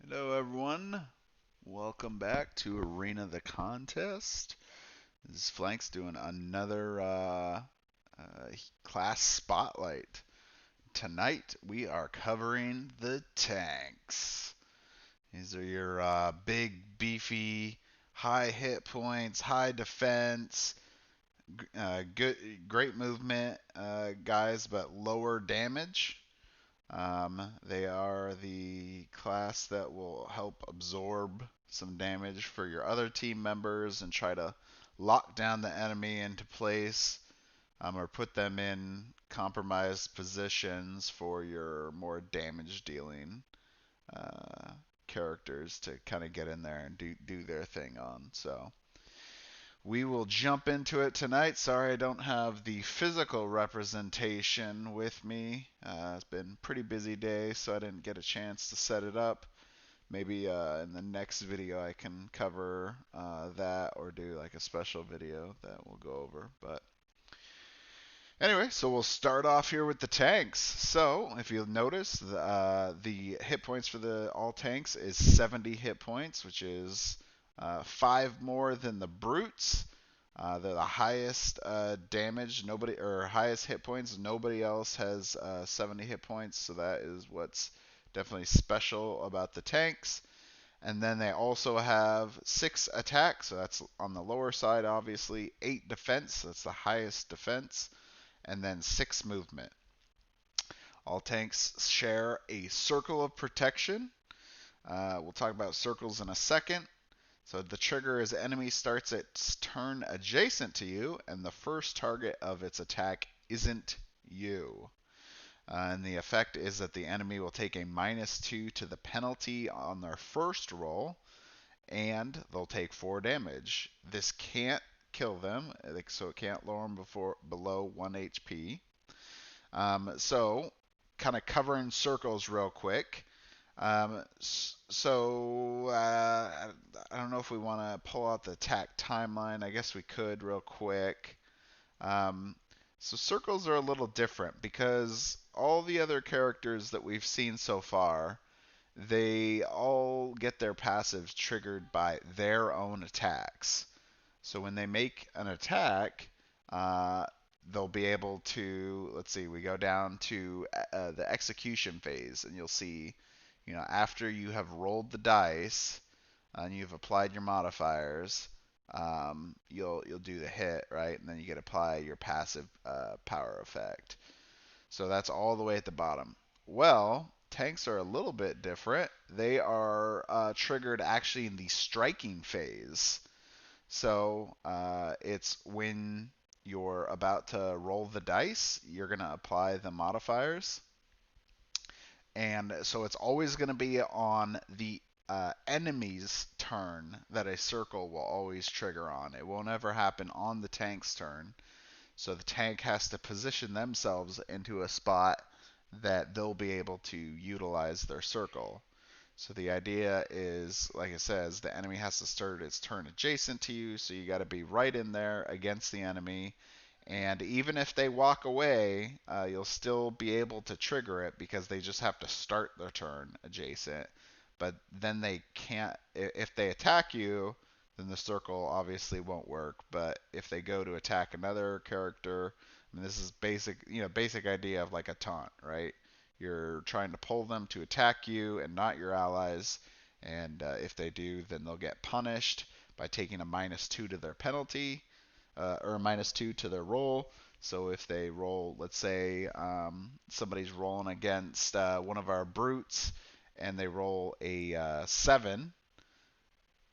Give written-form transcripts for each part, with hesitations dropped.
Hello, everyone. Welcome back to Arena the Contest. This is Flanks doing another class spotlight. Tonight we are covering the tanks. These are your big, beefy, high hit points, high defense, good, great movement guys, but lower damage. They are the class that will help absorb some damage for your other team members and try to lock down the enemy into place, or put them in compromised positions for your more damage dealing uh, characters to kind of get in there and do their thing on. So we will jump into it tonight. Sorry I don't have the physical representation with me. It's been a pretty busy day, so I didn't get a chance to set it up. Maybe in the next video I can cover that or do like a special video that we'll go over. But anyway, so we'll start off here with the tanks. So if you'll notice, the hit points for the all tanks is 70 hit points, which is 5 more than the brutes. They're the highest damage, nobody or highest hit points. Nobody else has 70 hit points, so that is what's definitely special about the tanks. And then they also have 6 attack, so that's on the lower side, obviously. 8 defense, that's the highest defense, and then 6 movement. All tanks share a circle of protection. We'll talk about circles in a second. So the trigger is enemy starts its turn adjacent to you, and the first target of its attack isn't you. And the effect is that the enemy will take a -2 to the penalty on their first roll, and they'll take 4 damage. This can't kill them, so it can't lower them below 1 HP. So, kind of covering circles real quick. I don't know if we want to pull out the attack timeline. I guess we could real quick. Um, so circles are a little different because all the other characters that we've seen so far, they all get their passives triggered by their own attacks. So when they make an attack, uh, they'll be able to, let's see, we go down to the execution phase, and you'll see, after you have rolled the dice and you've applied your modifiers, you'll do the hit, right? And then you get to apply your passive power effect. So that's all the way at the bottom. Well, tanks are a little bit different. They are triggered actually in the striking phase. So it's when you're about to roll the dice, you're going to apply the modifiers. And so it's always going to be on the enemy's turn that a circle will always trigger on. It won't ever happen on the tank's turn. So the tank has to position themselves into a spot that they'll be able to utilize their circle. So the idea is, like it says, the enemy has to start its turn adjacent to you, so you got to be right in there against the enemy. And even if they walk away, you'll still be able to trigger it because they just have to start their turn adjacent. But then they can't, if they attack you, then the circle obviously won't work. But if they go to attack another character, I mean, this is basic, basic idea of like a taunt, right? You're trying to pull them to attack you and not your allies. And if they do, then they'll get punished by taking a -2 to their penalty, or a -2 to their roll. So if they roll, let's say somebody's rolling against one of our brutes and they roll a 7,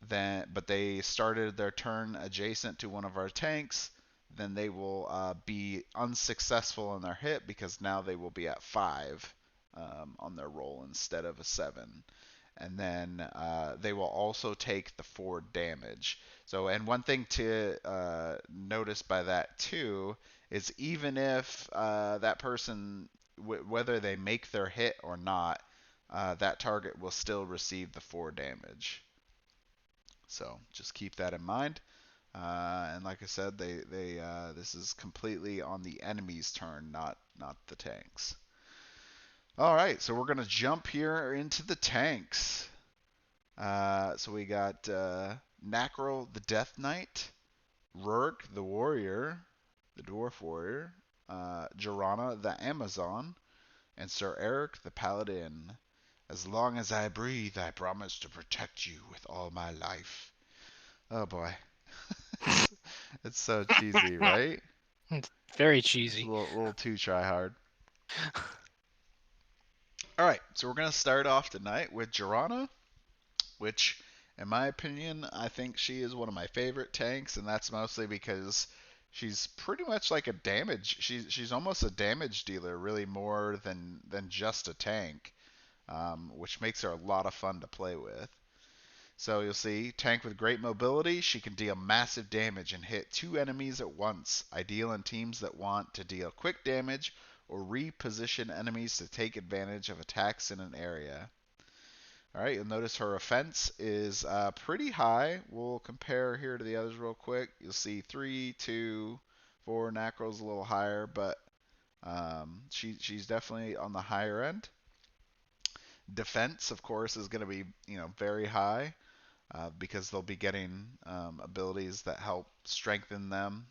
but they started their turn adjacent to one of our tanks, then they will be unsuccessful in their hit because now they will be at 5 on their roll instead of a 7. And then they will also take the 4 damage. So, and one thing to notice by that too is even if that person, whether they make their hit or not, that target will still receive the 4 damage. So just keep that in mind. And like I said, this is completely on the enemy's turn, not the tanks. All right, so we're gonna jump here into the tanks. So we got Nakral, the Death Knight, Rurik, the Warrior, the Dwarf Warrior, Jorana, the Amazon, and Sir Erick, the Paladin. As long as I breathe, I promise to protect you with all my life. Oh boy, it's it's so cheesy, right? It's very It's a cheesy. little too try hard. All right, so we're gonna start off tonight with Jorana, which, in my opinion, I think she is one of my favorite tanks, and that's mostly because she's pretty much like a damage. She's almost a damage dealer, really more than just a tank, which makes her a lot of fun to play with. So you'll see, tank with great mobility, she can deal massive damage and hit two enemies at once, ideal in teams that want to deal quick damage or reposition enemies to take advantage of attacks in an area. Alright, you'll notice her offense is pretty high. We'll compare here to the others real quick. You'll see 3, 2, 4, Nakral's a little higher, but she's definitely on the higher end. Defense, of course, is going to be very high. Because they'll be getting abilities that help strengthen them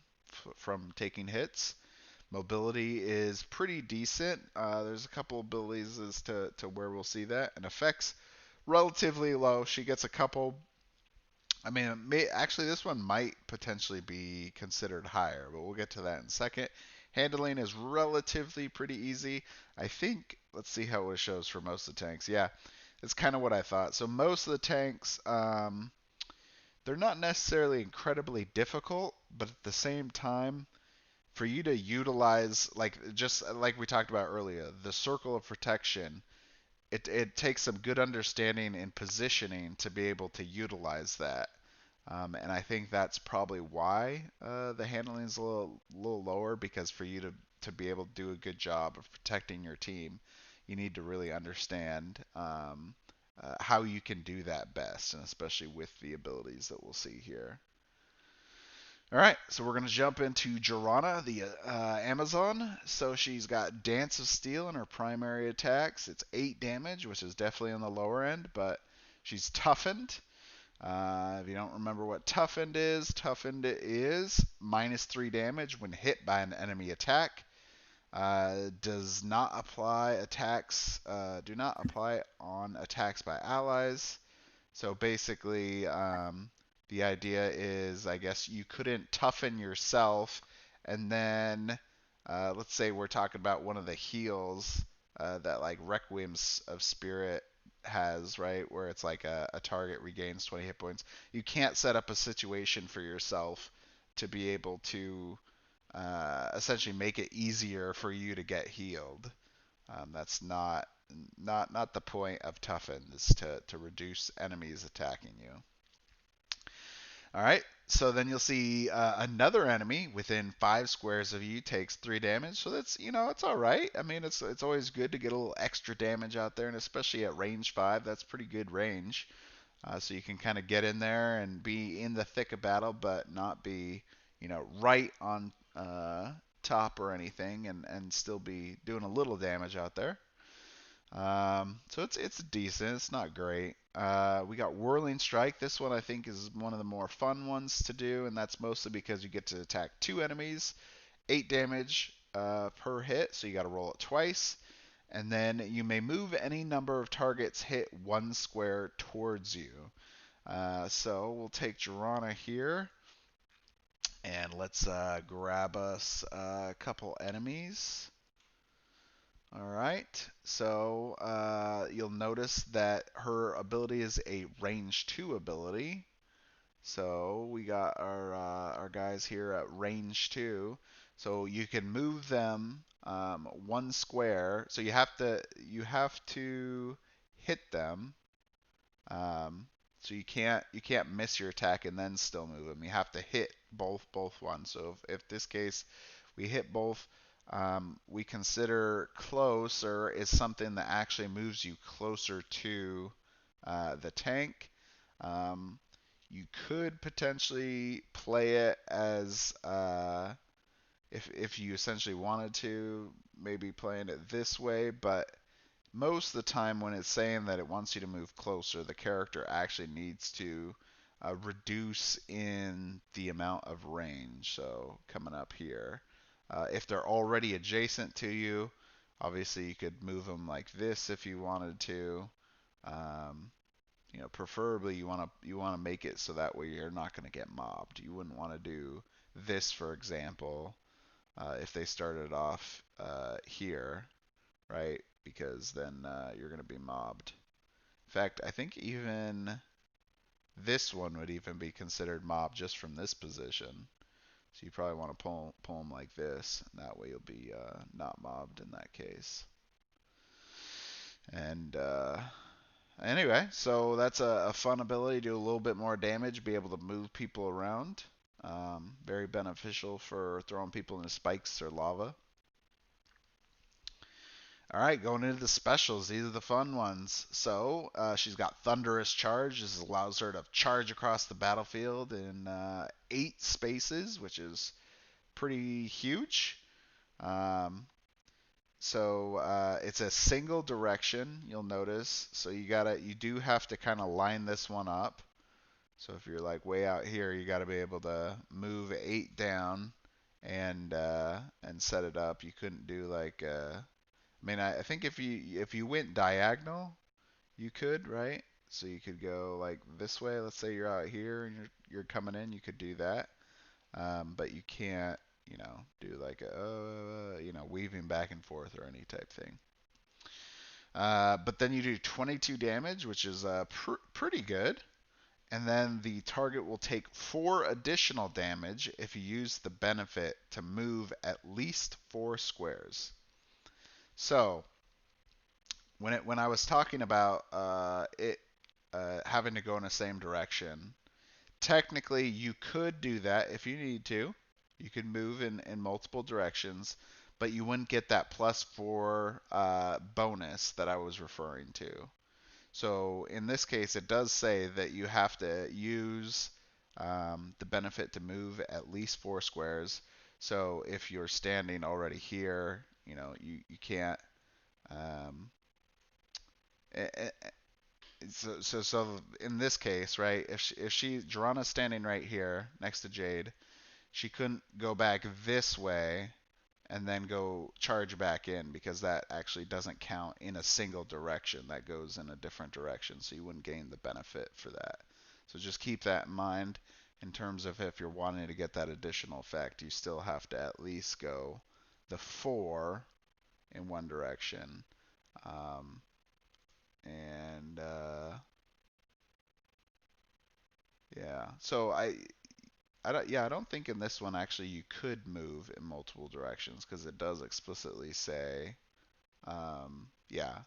from taking hits. Mobility is pretty decent. There's a couple abilities as to where we'll see that. And effects, relatively low. She gets a couple. I mean, actually, this one might potentially be considered higher, but we'll get to that in a second. Handling is relatively pretty easy. I think, let's see how it shows for most of the tanks. Yeah, it's kind of what I thought. So most of the tanks, they're not necessarily incredibly difficult, but at the same time, for you to utilize, like just like we talked about earlier, the circle of protection, it takes some good understanding and positioning to be able to utilize that. And I think that's probably why the handling is a little lower, because for you to be able to do a good job of protecting your team, you need to really understand how you can do that best, and especially with the abilities that we'll see here. All right, so we're going to jump into Jorana, the Amazon. So she's got Dance of Steel in her primary attacks. It's 8 damage, which is definitely on the lower end, but she's toughened. If you don't remember what toughened is -3 damage when hit by an enemy attack. Does not apply attacks. Do not apply on attacks by allies. So basically, the idea is, I guess you couldn't toughen yourself, and then let's say we're talking about one of the heals that like Requiem's of Spirit has, right, where it's like a target regains 20 hit points. You can't set up a situation for yourself to be able to essentially make it easier for you to get healed. That's not the point of toughen, is to reduce enemies attacking you. All right. So then you'll see another enemy within 5 squares of you takes 3 damage. So that's it's all right. I mean it's always good to get a little extra damage out there, and especially at range 5, that's pretty good range. So you can kind of get in there and be in the thick of battle, but not be right on top or anything, and still be doing a little damage out there. So it's decent. It's not great. We got Whirling Strike. This one I think is one of the more fun ones to do, and that's mostly because you get to attack 2 enemies, 8 damage per hit. So you got to roll it twice, and then you may move any number of targets hit 1 square towards you. So we'll take Jorana here, and let's grab us a couple enemies. All right, so you'll notice that her ability is a range 2 ability. So we got our guys here at range 2. So you can move them 1 square. So you have to hit them. So you can't miss your attack and then still move them. You have to hit both ones. So if this case we hit both, we consider closer is something that actually moves you closer to the tank. Um, you could potentially play it as if you essentially wanted to, maybe playing it this way, but most of the time when it's saying that it wants you to move closer, the character actually needs to reduce in the amount of range. So coming up here, if they're already adjacent to you, obviously you could move them like this if you wanted to. Um, preferably you want to make it so that way you're not going to get mobbed. You wouldn't want to do this, for example, if they started off here, right? Because then you're going to be mobbed. In fact, I think even this one would even be considered mob just from this position. So you probably want to pull them like this, and that way you'll be not mobbed in that case. And anyway, so that's a fun ability, do a little bit more damage, be able to move people around. Very beneficial for throwing people into spikes or lava. All right, going into the specials. These are the fun ones. So she's got Thunderous Charge. This allows her to charge across the battlefield in 8 spaces, which is pretty huge. Um, so it's a single direction. You'll notice. So you do have to kind of line this one up. So if you're like way out here, you got to be able to move 8 down and set it up. You couldn't do like I mean, I think if you went diagonal, you could, right? So you could go like this way. Let's say you're out here and you're coming in, you could do that. But you can't, do like weaving back and forth or any type thing. But then you do 22 damage, which is pretty good. And then the target will take 4 additional damage if you use the benefit to move at least 4 squares. So when I was talking about it having to go in the same direction, technically you could do that if you need to. You could move in multiple directions, but you wouldn't get that +4 bonus that I was referring to. So in this case, it does say that you have to use the benefit to move at least 4 squares. So if you're standing already here, you can't. Um, so in this case, right? If Jorana's standing right here next to Jade, she couldn't go back this way and then go charge back in because that actually doesn't count in a single direction. That goes in a different direction, so you wouldn't gain the benefit for that. So just keep that in mind in terms of if you're wanting to get that additional effect, you still have to at least go the 4 in one direction. Um, and yeah, so I don't think in this one actually you could move in multiple directions because it does explicitly say, yeah,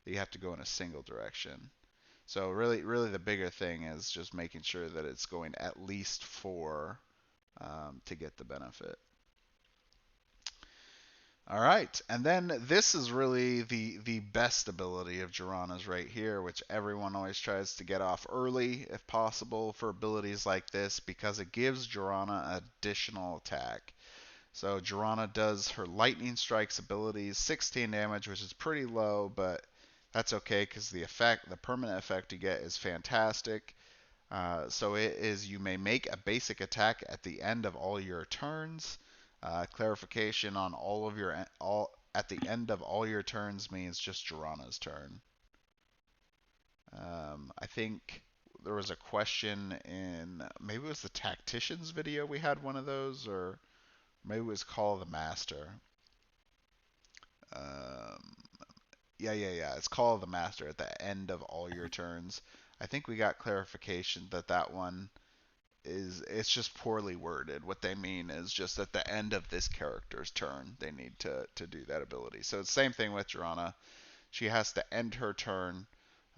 that you have to go in a single direction. So really the bigger thing is just making sure that it's going at least 4 to get the benefit. All right, and then this is really the best ability of Jorana's right here, which everyone always tries to get off early if possible for abilities like this because it gives Jorana additional attack. So Jorana does her lightning strikes abilities, 16 damage, which is pretty low, but that's okay because the permanent effect you get is fantastic. So it is you may make a basic attack at the end of all your turns. Clarification on all at the end of all your turns means just Jorana's turn. I think there was a question in maybe it was the Tacticians video we had one of those, or maybe it was Call of the Master. Um, yeah. It's Call of the Master at the end of all your turns. I think we got clarification that one it's just poorly worded. What they mean is just at the end of this character's turn, they need to do that ability. So it's the same thing with Jorana. She has to end her turn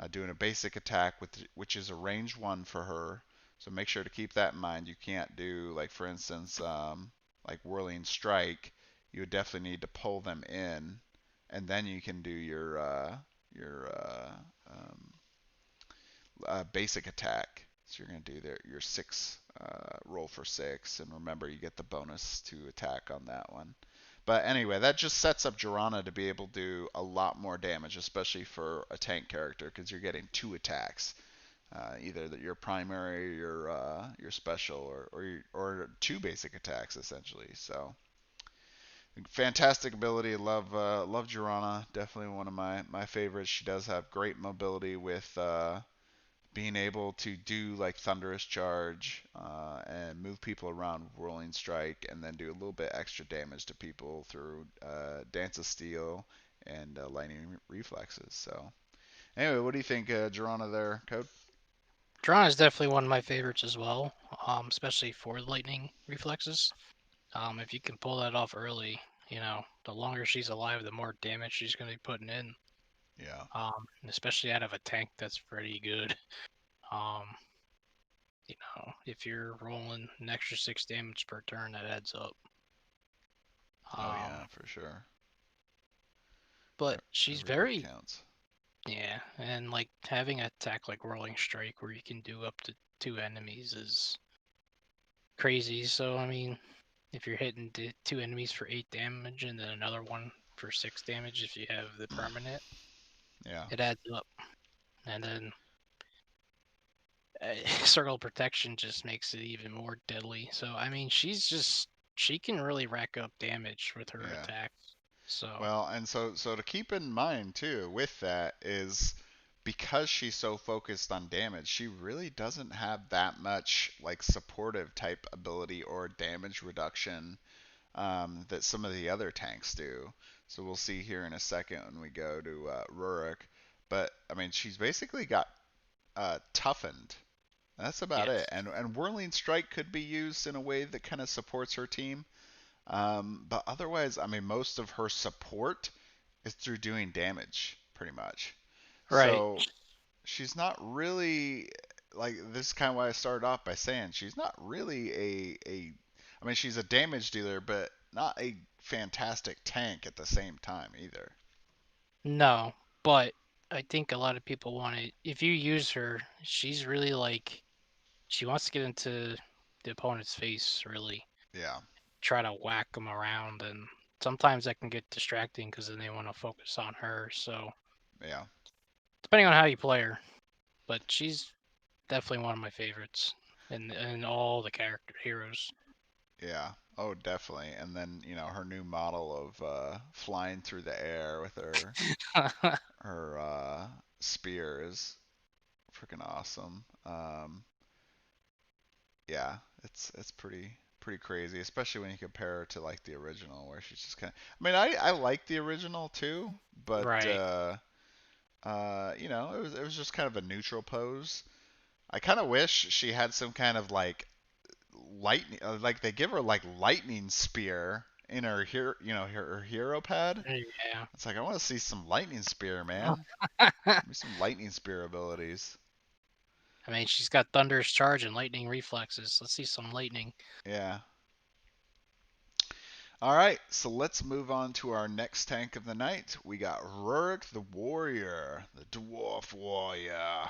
doing a basic attack, which is a range 1 for her. So make sure to keep that in mind. You can't do, like, for instance, like Whirling Strike. You would definitely need to pull them in, and then you can do your basic attack. So you're going to do your 6 roll for 6, and remember you get the bonus to attack on that one. But anyway, that just sets up Jorana to be able to do a lot more damage, especially for a tank character, because you're getting two attacks, either your primary, your special, or two basic attacks essentially. So fantastic ability. Love Jorana. Definitely one of my favorites. She does have great mobility with being able to do like thunderous charge and move people around with whirling strike, and then do a little bit extra damage to people through dance of steel and lightning reflexes. So anyway, what do you think, Jorana? There, Code. Jorana is definitely one of my favorites as well, especially for lightning reflexes. If you can pull that off early, the longer she's alive, the more damage she's going to be putting in. Yeah. Especially out of a tank, that's pretty good. Um, if you're rolling an extra 6 damage per turn, that adds up. Oh yeah, Um, for sure. but she's Every bit very, counts. yeah, and like having an attack like Rolling Strike where you can do up to 2 enemies is crazy. So, I mean, if you're hitting 2 enemies for 8 damage and then another one for 6 damage if you have the permanent, Yeah. it adds up. And then circle protection just makes it even more deadly. So I mean, she can really rack up damage with her Yeah. attacks. So Well, and so to keep in mind too with that is because she's so focused on damage, she really doesn't have that much like supportive type ability or damage reduction that some of the other tanks do. So we'll see here in a second when we go to Rurik. But I mean, she's basically got toughened. That's about it. yes, And Whirling Strike could be used in a way that kind of supports her team. But otherwise, I mean, most of her support is through doing damage, pretty much. right. So she's not really like this is kind of why I started off by saying she's not really a I mean, she's a damage dealer, but not a fantastic tank at the same time either. No, but I think a lot of people want to. If you use her, she's really like she wants to get into the opponent's face, really Yeah, try to whack them around, and sometimes that can get distracting because then they want to focus on her. So yeah, depending on how you play her, but she's definitely one of my favorites in all the character heroes. yeah. Oh, definitely. And then her new model of flying through the air with her spear is freaking awesome. Yeah, it's pretty crazy, especially when you compare her to like the original, where she's just kind of. I mean, I like the original too, but Right. it was just kind of a neutral pose. I kind of wish she had some kind of like lightning, like they give her like lightning spear in her hero, her hero pad. Yeah. It's like I want to see some lightning spear, man. Give me some lightning spear abilities. I mean, she's got thunderous charge and lightning reflexes. Let's see some lightning. Yeah. All right, so let's move on to our next tank of the night. We got Rurik the Warrior, the Dwarf Warrior.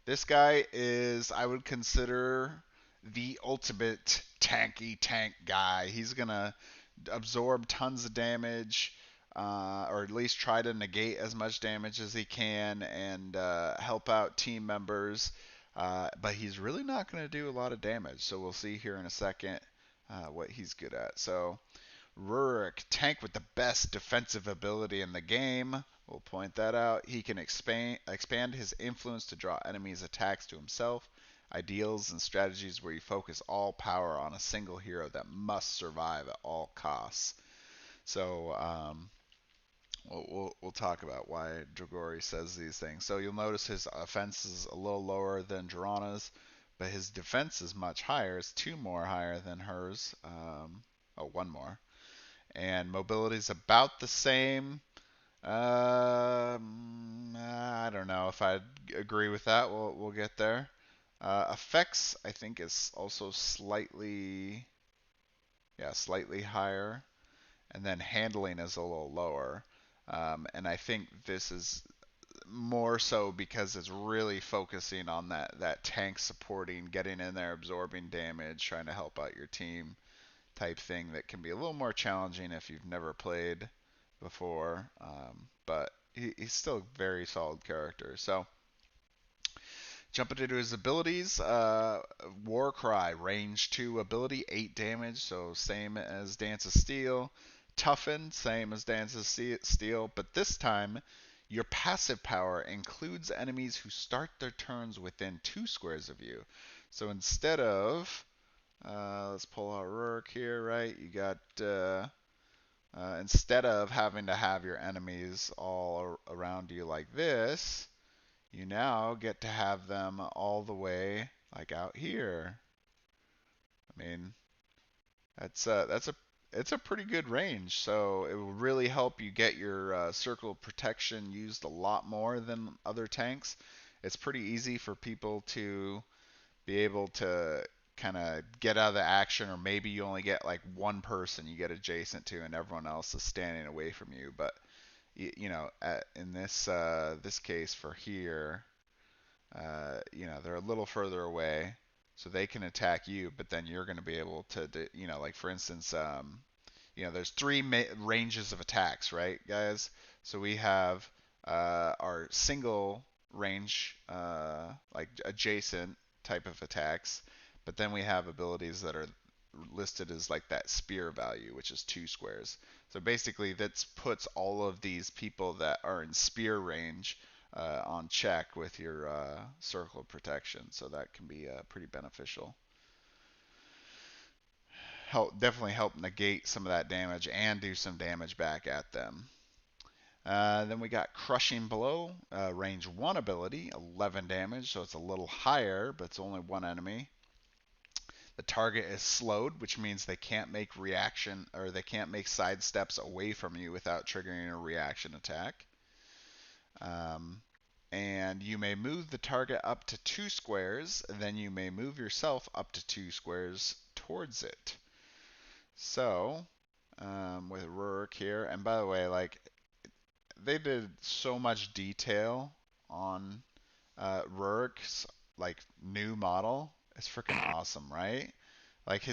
This guy is, I would consider, the ultimate tanky tank guy. He's gonna absorb tons of damage, or at least try to negate as much damage as he can, and help out team members. But he's really not going to do a lot of damage. So we'll see here in a second what he's good at. So Rurik, tank with the best defensive ability in the game. We'll point that out. He can expand his influence to draw enemies' attacks to himself. Ideals and strategies where you focus all power on a single hero that must survive at all costs. So we'll talk about why Dragori says these things. So you'll notice his offense is a little lower than Jorana's, but his defense is much higher. It's two more higher than hers. One more, and mobility is about the same. I don't know if I'd agree with that. We'll get there. Effects, I think, is also slightly higher, and then handling is a little lower. And I think this is more so because it's really focusing on that tank supporting, getting in there, absorbing damage, trying to help out your team. type thing that can be a little more challenging if you've never played before. But he's still a very solid character. So jumping into his abilities, War Cry, range 2 ability, 8 damage, so same as Dance of Steel. Toughen, same as Dance of Steel, but this time your passive power includes enemies who start their turns within 2 squares of you. So instead of, let's pull out Rurik here, right? You got, instead of having to have your enemies all around you like this, you now get to have them all the way like out here. I mean, that's a it's a pretty good range, so it will really help you get your circle of protection used a lot more than other tanks. It's pretty easy for people to be able to kind of get out of the action, or maybe you only get like one person you get adjacent to, and everyone else is standing away from you. But you know, in this case for here, you know, they're a little further away, so they can attack you, but then you're going to be able to, you know, like for instance, you know, there's three ranges of attacks, right, guys? So we have our single range, like adjacent type of attacks, but then we have abilities that are listed as like that spear value, which is 2 squares. So basically, that puts all of these people that are in spear range on check with your circle of protection. So that can be pretty beneficial. Definitely help negate some of that damage and do some damage back at them. Then we got Crushing Blow, range 1 ability, 11 damage, so it's a little higher, but it's only one enemy. The target is slowed, which means they can't make reaction, or they can't make side steps away from you without triggering a reaction attack. And you may move the target up to 2 squares, then you may move yourself up to 2 squares towards it. So, with Rurik here, and by the way, like, they did so much detail on Rurik's like new model. It's freaking awesome, right? Like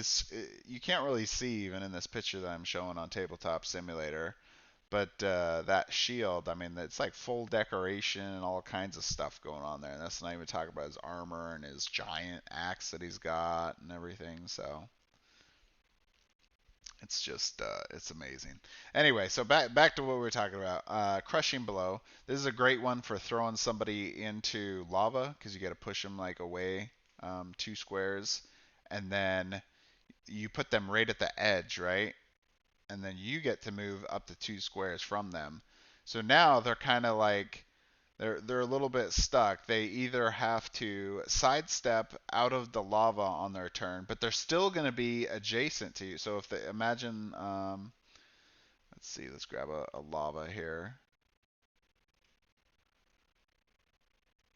you can't really see even in this picture that I'm showing on Tabletop Simulator, but that shield, I mean, it's like full decoration and all kinds of stuff going on there. And that's not even talking about his armor and his giant axe that he's got and everything. So it's just it's amazing. Anyway, so back to what we were talking about. Crushing Blow. This is a great one for throwing somebody into lava because you got to push them like away 2 squares, and then you put them right at the edge, right? And then you get to move up to 2 squares from them. So now they're kind of like they're a little bit stuck. They either have to sidestep out of the lava on their turn, but they're still going to be adjacent to you. So if they imagine, let's see, let's grab a lava here.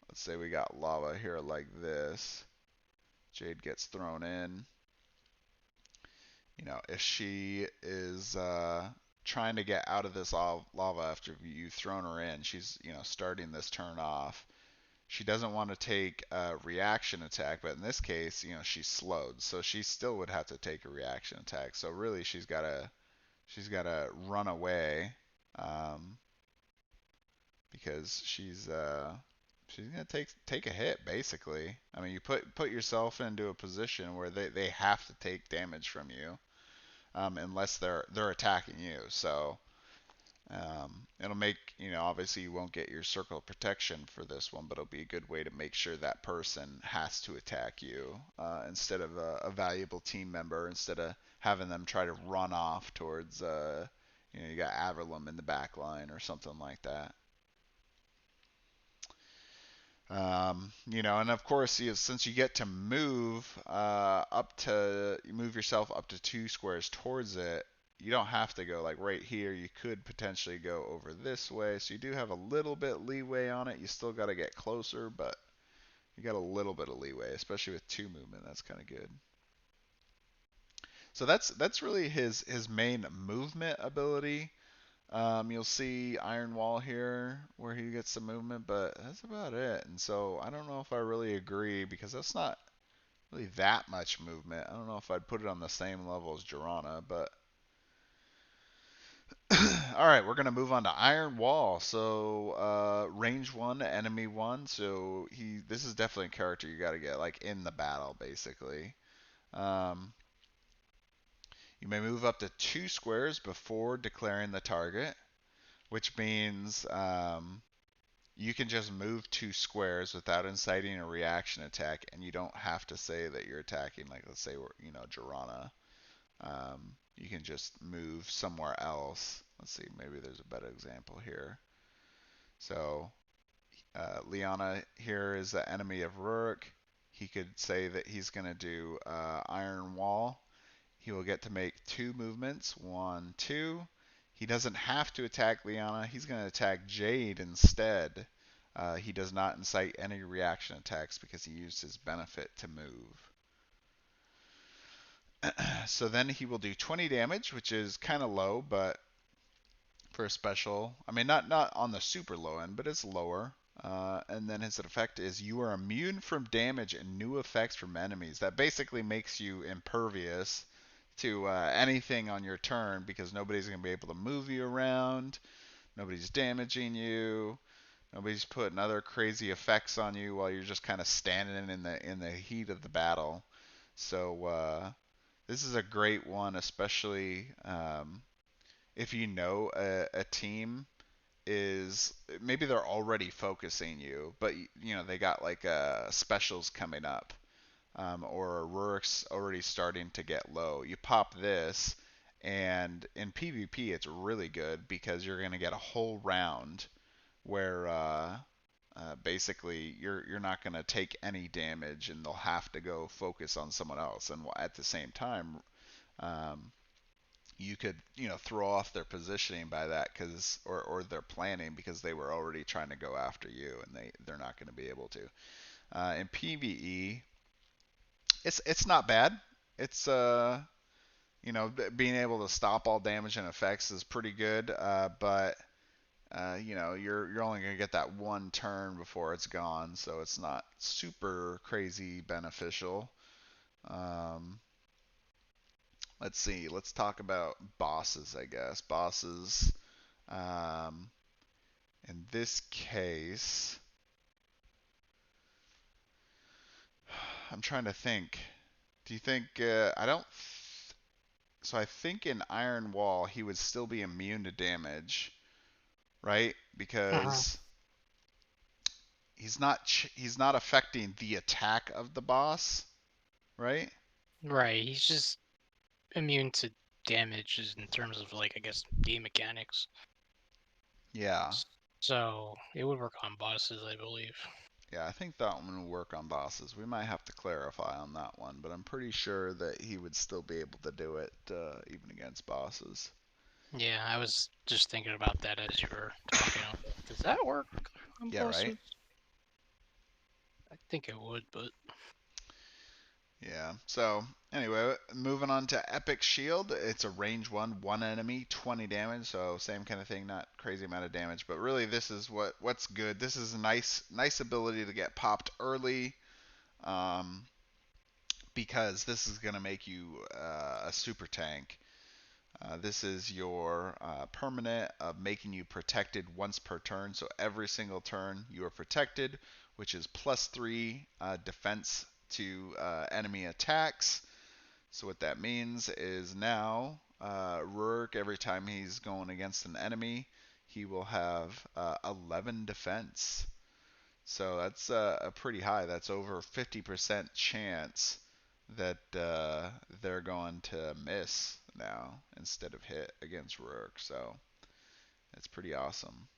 Let's say we got lava here like this. Jade gets thrown in. You know, if she is trying to get out of this lava after you've thrown her in, she's, you know, starting this turn off. She doesn't want to take a reaction attack, but in this case, you know, she's slowed, so she still would have to take a reaction attack. So really, she's gotta run away, um, because she's gonna take a hit basically. I mean, you put yourself into a position where they have to take damage from you, unless they're attacking you. So it'll make, you know, obviously you won't get your circle of protection for this one, but it'll be a good way to make sure that person has to attack you instead of a valuable team member, instead of having them try to run off towards, you know, you got Averlum in the back line or something like that. You know, and of course, since you get to move you move yourself up to 2 squares towards it, you don't have to go like right here. You could potentially go over this way, so you do have a little bit leeway on it. You still got to get closer, but you got a little bit of leeway, especially with 2 movement. That's kind of good. So that's really his main movement ability. You'll see Iron Wall here where he gets some movement, but that's about it. And so I don't know if I really agree because really that much movement. I don't know if I'd put it on the same level as Jorana, but all right, we're gonna move on to Iron Wall. So range one, enemy one. So this is definitely a character you got to get like in the battle, basically. Um, you may move up to 2 squares before declaring the target, which means you can just move 2 squares without inciting a reaction attack, and you don't have to say that you're attacking. Like let's say Jorana. You can just move somewhere else. Let's see, maybe there's a better example here. So Liana here is the enemy of Rurik. He could say that he's going to do Iron Wall. He will get to make 2 movements. 1, 2. He doesn't have to attack Liana. He's going to attack Jade instead. He does not incite any reaction attacks because he used his benefit to move. So then he will do 20 damage, which is kind of low, but for a special, I mean, not on the super low end, but it's lower. And then his effect is you are immune from damage and new effects from enemies. That basically makes you impervious to anything on your turn because nobody's going to be able to move you around. Nobody's damaging you. Nobody's putting other crazy effects on you while you're just kind of standing in the heat of the battle. So this is a great one, especially if you know a team is maybe they're already focusing you, but they got like specials coming up, or Rurik's already starting to get low. You pop this, and in PvP it's really good because you're gonna get a whole round where basically you're not gonna take any damage, and they'll have to go focus on someone else, and at the same time. Um, you could throw off their positioning by that because or their planning because they were already trying to go after you and they're not going to be able to. In PvE, it's not bad. It's being able to stop all damage and effects is pretty good, but you're only going to get that one turn before it's gone, so it's not super crazy beneficial. um, let's see, let's talk about bosses, I guess. Bosses. Um, in this case, I'm trying to think. Do you think I don't? So I think in Iron Wall he would still be immune to damage, right? Uh-huh. Because he's not affecting the attack of the boss, right? Right, he's just immune to damages in terms of like I guess game mechanics. Yeah, So it would work on bosses, I believe. yeah. I think that one will work on bosses. We might have to clarify on that one, but I'm pretty sure that he would still be able to do it even against bosses. Yeah, I was just thinking about that as you were talking. I was like, does that work on Yeah, right. bosses? I think it would, but Yeah. So anyway, moving on to Epic Shield. It's a range one enemy, 20 damage. So same kind of thing, not crazy amount of damage, but really this is what's good. This is a nice ability to get popped early, um, because this is gonna make you a super tank. This is your permanent of making you protected once per turn. So every single turn you are protected, which is +3 defense to enemy attacks. So what that means is now Rurik, every time he's going against an enemy, he will have 11 defense. So that's a pretty high. That's over 50% chance that they're going to miss now instead of hit against Rurik. So it's pretty awesome.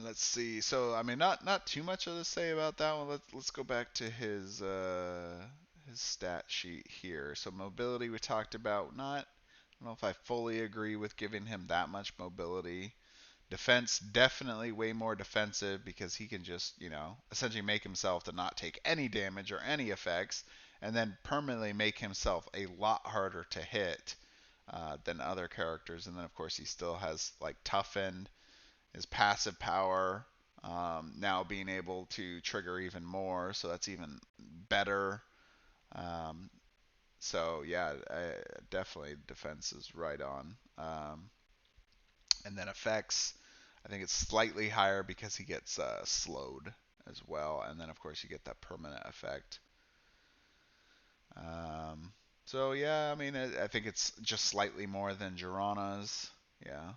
Let's see. So I mean, not too much to say about that one. Let's go back to his stat sheet here. So mobility we talked about. Not, I don't know if I fully agree with giving him that much mobility. Defense, definitely way more defensive because he can just essentially make himself to not take any damage or any effects, and then permanently make himself a lot harder to hit than other characters. And then of course he still has like toughen, his passive power. Now being able to trigger even more, so that's even better. Um, so yeah, definitely defense is right on. And then effects, I think it's slightly higher because he gets slowed as well, and then of course you get that permanent effect. Um, so yeah, I mean, I think it's just slightly more than Jorana's. Yeah.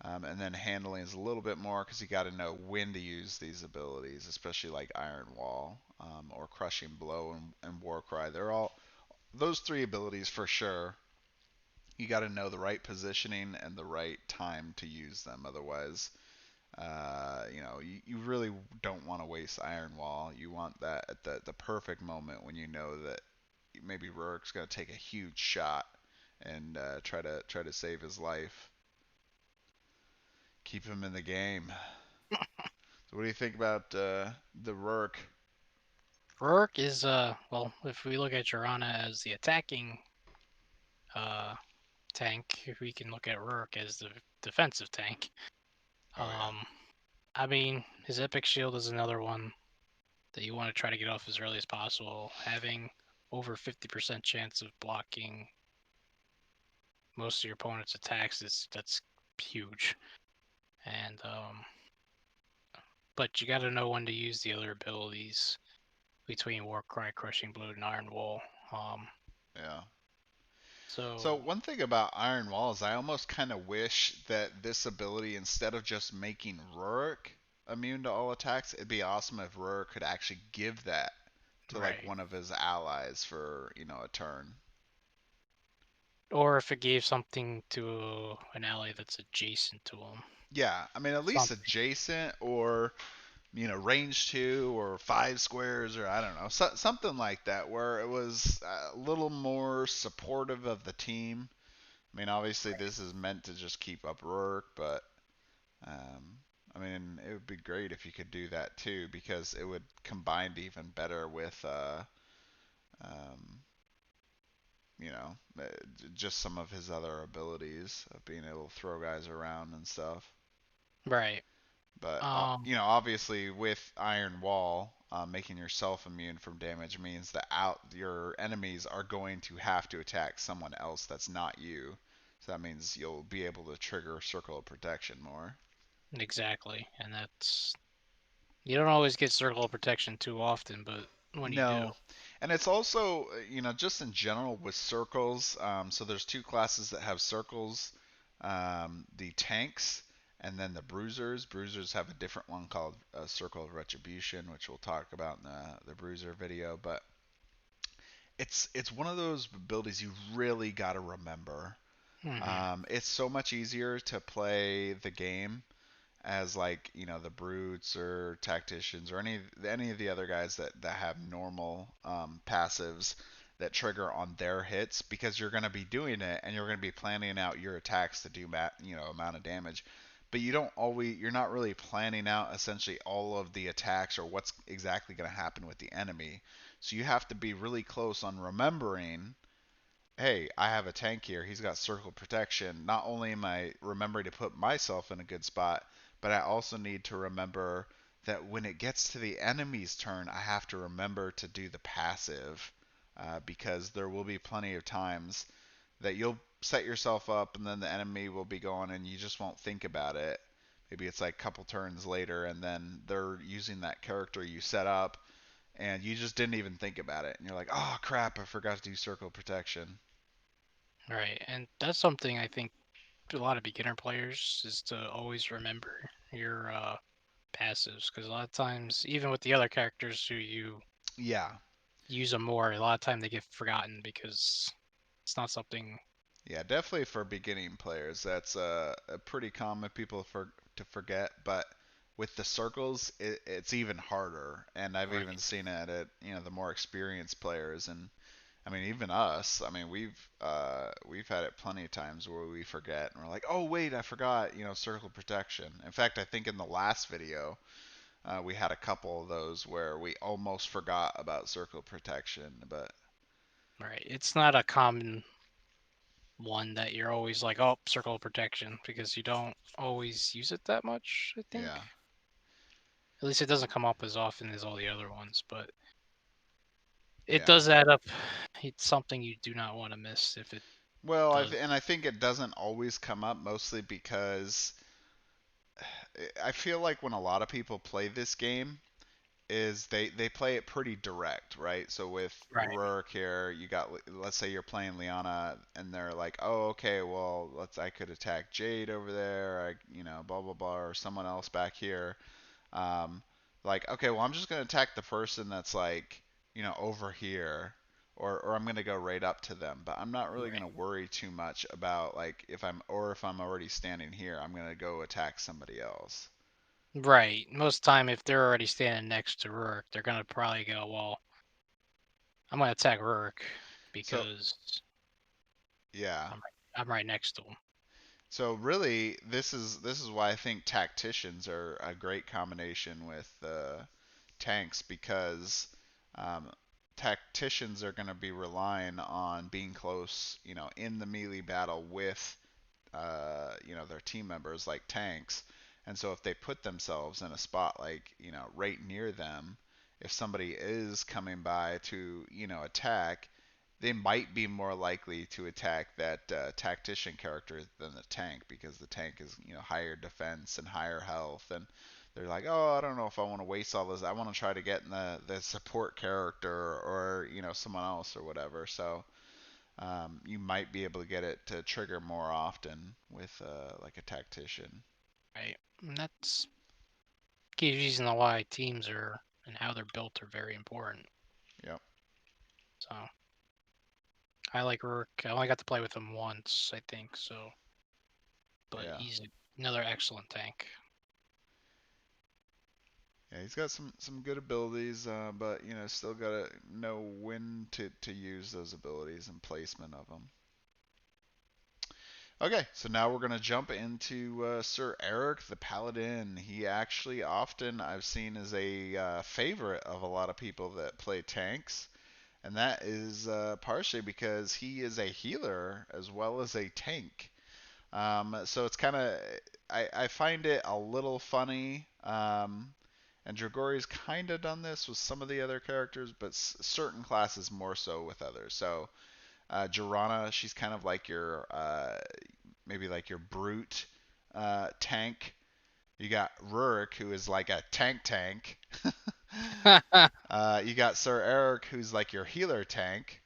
And then handling is a little bit more because you got to know when to use these abilities, especially like Iron Wall or Crushing Blow and War Cry. They're all those three abilities for sure. You got to know the right positioning and the right time to use them. Otherwise, you really don't want to waste Iron Wall. You want that at the perfect moment when you know that maybe Rurik's going to take a huge shot and try to save his life, keep him in the game. So what do you think about the Rurik? Rurik is well, if we look at Jorana as the attacking uh tank, if we can look at Rurik as the defensive tank. Oh yeah, Um, I mean, his epic shield is another one that you want to try to get off as early as possible. Having over 50% chance of blocking most of your opponent's attacks is that's huge. And but you got to know when to use the other abilities between Warcry, Crushing Blow, and Iron Wall. Um, yeah. So so one thing about Iron Wall is I almost kind of wish that this ability, instead of just making Rurik immune to all attacks, it'd be awesome if Rurik could actually give that to like right, one of his allies for a turn. or if it gave something to an ally that's adjacent to him, Yeah, I mean at least something. adjacent or range 2 or 5 squares or I don't know, something like that where it was a little more supportive of the team. I mean, obviously this is meant to just keep up Rourke, but um, I mean, it would be great if you could do that too because it would combine even better with um, you know, uh, just some of his other abilities of being able to throw guys around and stuff. Right. But Um, obviously with Iron Wall, making yourself immune from damage means that your enemies are going to have to attack someone else that's not you. So that means you'll be able to trigger Circle of Protection more. exactly, and that's you don't always get circle of protection too often, but when you do, No, and it's also just in general with circles. So there's two classes that have circles, the tanks and then the bruisers. Bruisers have a different one called Circle of Retribution, which we'll talk about in the bruiser video. But it's one of those abilities you really got to remember. hmm It's so much easier to play the game as like the brutes or tacticians or any of the other guys that have normal passives that trigger on their hits because you're going to be doing it and you're going to be planning out your attacks to do amount of damage, but you're not really planning out essentially all of the attacks or what's exactly going to happen with the enemy. So you have to be really close on remembering, hey, I have a tank here. He's got circle protection. Not only am I remembering to put myself in a good spot, but I also need to remember that when it gets to the enemy's turn, I have to remember to do the passive because there will be plenty of times that you'll set yourself up and then the enemy will be going and you just won't think about it. Maybe it's like a couple turns later and then they're using that character you set up and you just didn't even think about it. And you're like, oh crap, I forgot to do circle protection. right, and that's something I think a lot of beginner players is to always remember your passives because a lot of times, even with the other characters who you Yeah, use them more, a lot of time they get forgotten because it's not something. yeah, definitely for beginning players, that's a pretty common people to forget. But with the circles, it's even harder, and I've even Right, seen it at the more experienced players, and I mean even us. I mean we've had it plenty of times where we forget, and we're like, oh wait, I forgot circle protection. In fact, I think in the last video we had a couple of those where we almost forgot about circle protection, but right. It's not a common one that you're always like, oh, circle of protection, because you don't always use it that much, I think. yeah. At least it doesn't come up as often as all the other ones, but it Yeah. does add up. It's something you do not want to miss if it Well, does. and I think it doesn't always come up mostly because I feel like when a lot of people play this game is they play it pretty direct, right? So with Right. Rurik here, you got, let's say you're playing Liana and they're like, "Oh, okay, well, I could attack Jade over there, blah blah blah, or someone else back here." Um, like, okay, well, I'm just gonna attack the person that's like, over here, or I'm gonna go right up to them. But I'm not really gonna Right. worry too much about like if I'm already standing here, I'm gonna go attack somebody else. Right. Most time, if they're already standing next to Rurik, they're gonna probably go, "Well, I'm gonna attack Rurik So because yeah. I'm right next to him." So really, this is why I think tacticians are a great combination with tanks because um, tacticians are going to be relying on being close, in the melee battle with their team members like tanks. And so if they put themselves in a spot like, right near them, if somebody is coming by to, attack, they might be more likely to attack that tactician character than the tank because the tank is, higher defense and higher health. And they're like, oh, I don't know if I want to waste all this. I want to try to get in the support character or, someone else or whatever. So you might be able to get it to trigger more often with like a tactician. Right. And that's key reason why teams are and how they're built are very important. Yep. So I like Rourke. I only got to play with him once, I think. So, but Yeah. he's another excellent tank. Yeah, he's got some good abilities, but still gotta know when to use those abilities and placement of them. Okay, so now we're gonna jump into Sir Erick the Paladin. He actually often I've seen as a favorite of a lot of people that play tanks, and that is partially because he is a healer as well as a tank. So it's kind of I find it a little funny. And Dragori's kind of done this with some of the other characters, but certain classes more so with others. So Jorana, she's kind of like your maybe like your brute tank. You got Rurik, who is like a tank. You got Sir Erick, who's like your healer tank.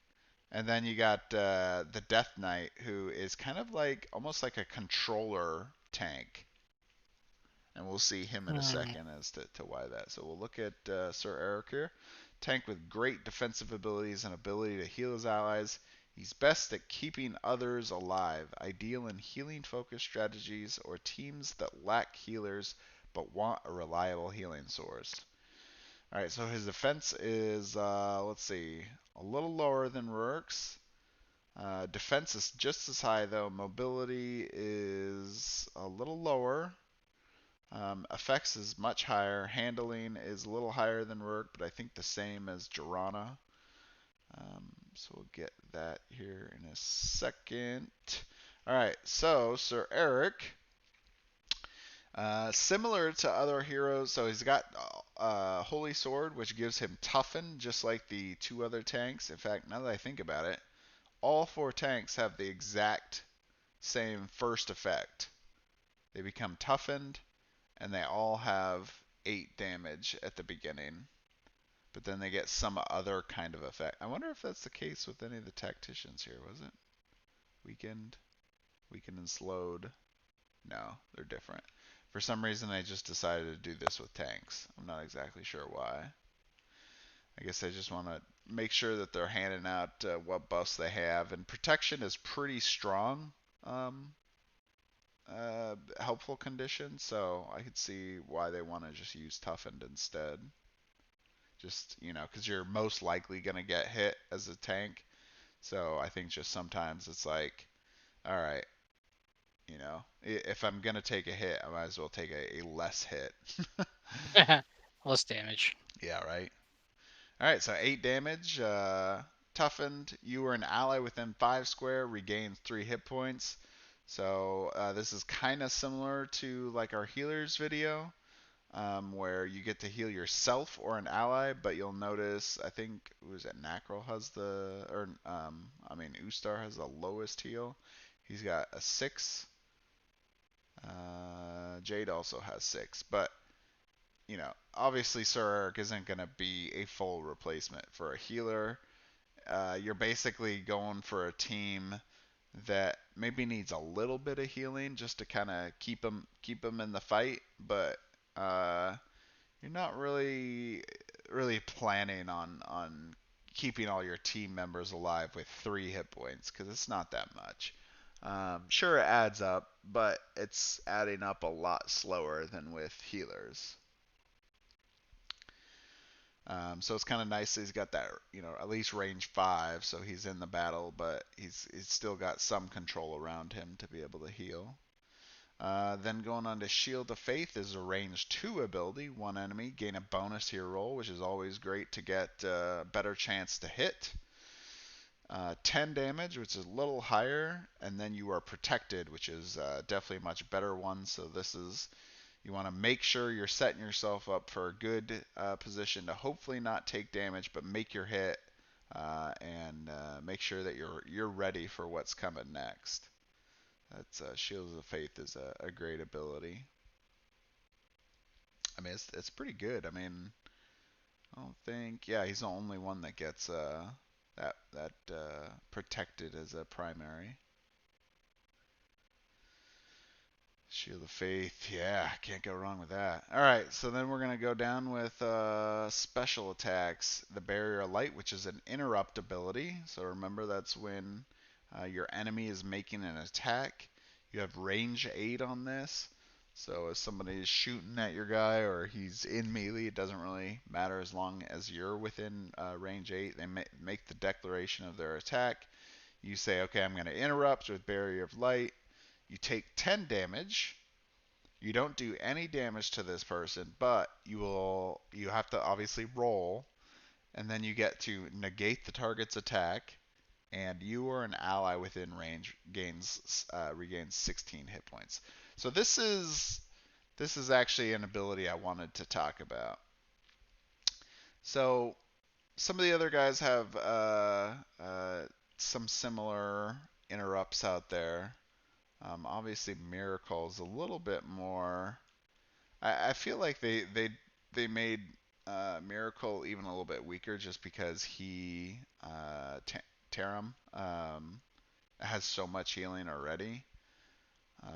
And then you got the Death Knight, who is kind of like almost like a controller tank. And we'll see him in a Hmm. second as to why that. So we'll look at Sir Erick here. Tank with great defensive abilities and ability to heal his allies. He's best at keeping others alive, ideal in healing focused strategies or teams that lack healers but want a reliable healing source. Alright, so his defense is, let's see, a little lower than Rurik's. Defense is just as high though. Mobility is a little lower. Effects is much higher. Handling is a little higher than Rurik, but I think the same as Jorana. So we'll get that here in a second. All right, so Sir Erick, similar to other heroes, so he's got Holy Sword, which gives him toughen, just like the two other tanks. In fact, now that I think about it, all four tanks have the exact same first effect. They become toughened, and they all have 8 damage at the beginning, but then they get some other kind of effect. I wonder if that's the case with any of the tacticians here. Was it weakened, weakened and slowed? No, they're different. For some reason, I just decided to do this with tanks. I'm not exactly sure why. I guess I just want to make sure that they're handing out what buffs they have, and protection is pretty strong. Um, Helpful condition, so I could see why they want to just use toughened instead. Just, because you're most likely going to get hit as a tank. So I think just sometimes it's like, all right, if I'm going to take a hit, I might as well take a less hit. Less damage. Yeah, right. All right, so 8 damage. Toughened. You were an ally within 5 square, regains 3 hit points. So this is kind of similar to like our healers video. where you get to heal yourself or an ally, but you'll notice, I think, was it Nakral has Ustar has the lowest heal. He's got a 6. Jade also has 6, but obviously Sir Erick isn't going to be a full replacement for a healer. You're basically going for a team that maybe needs a little bit of healing just to kind of keep them in the fight, but uh, you're not really planning on keeping all your team members alive with 3 hit points because it's not that much. Sure, it adds up, but it's adding up a lot slower than with healers. So it's kind of nice that he's got that, at least range 5, so he's in the battle, but he's still got some control around him to be able to heal. Then going on to Shield of Faith is a range 2 ability. One enemy gain a bonus to your roll, which is always great to get a better chance to hit. 10 damage, which is a little higher, and then you are protected, which is definitely a much better one. So you want to make sure you're setting yourself up for a good position to hopefully not take damage, but make your hit and make sure that you're ready for what's coming next. That's Shields of Faith is a great ability. I mean, it's pretty good. I mean, I don't think, yeah, he's the only one that gets that protected as a primary. Shield of Faith, yeah, can't go wrong with that. Alright, so then we're going to go down with special attacks. The Barrier of Light, which is an interrupt ability. So remember, that's when your enemy is making an attack. You have range 8 on this. So if somebody is shooting at your guy or he's in melee, it doesn't really matter as long as you're within range 8. They make the declaration of their attack. You say, okay, I'm going to interrupt with Barrier of Light. You take 10 damage. You don't do any damage to this person, but you have to obviously roll, and then you get to negate the target's attack, and you or an ally within range regains 16 hit points. So this is actually an ability I wanted to talk about. So some of the other guys have some similar interrupts out there. Obviously, Miracle is a little bit more. I feel like they made Miracle even a little bit weaker just because he Taram has so much healing already.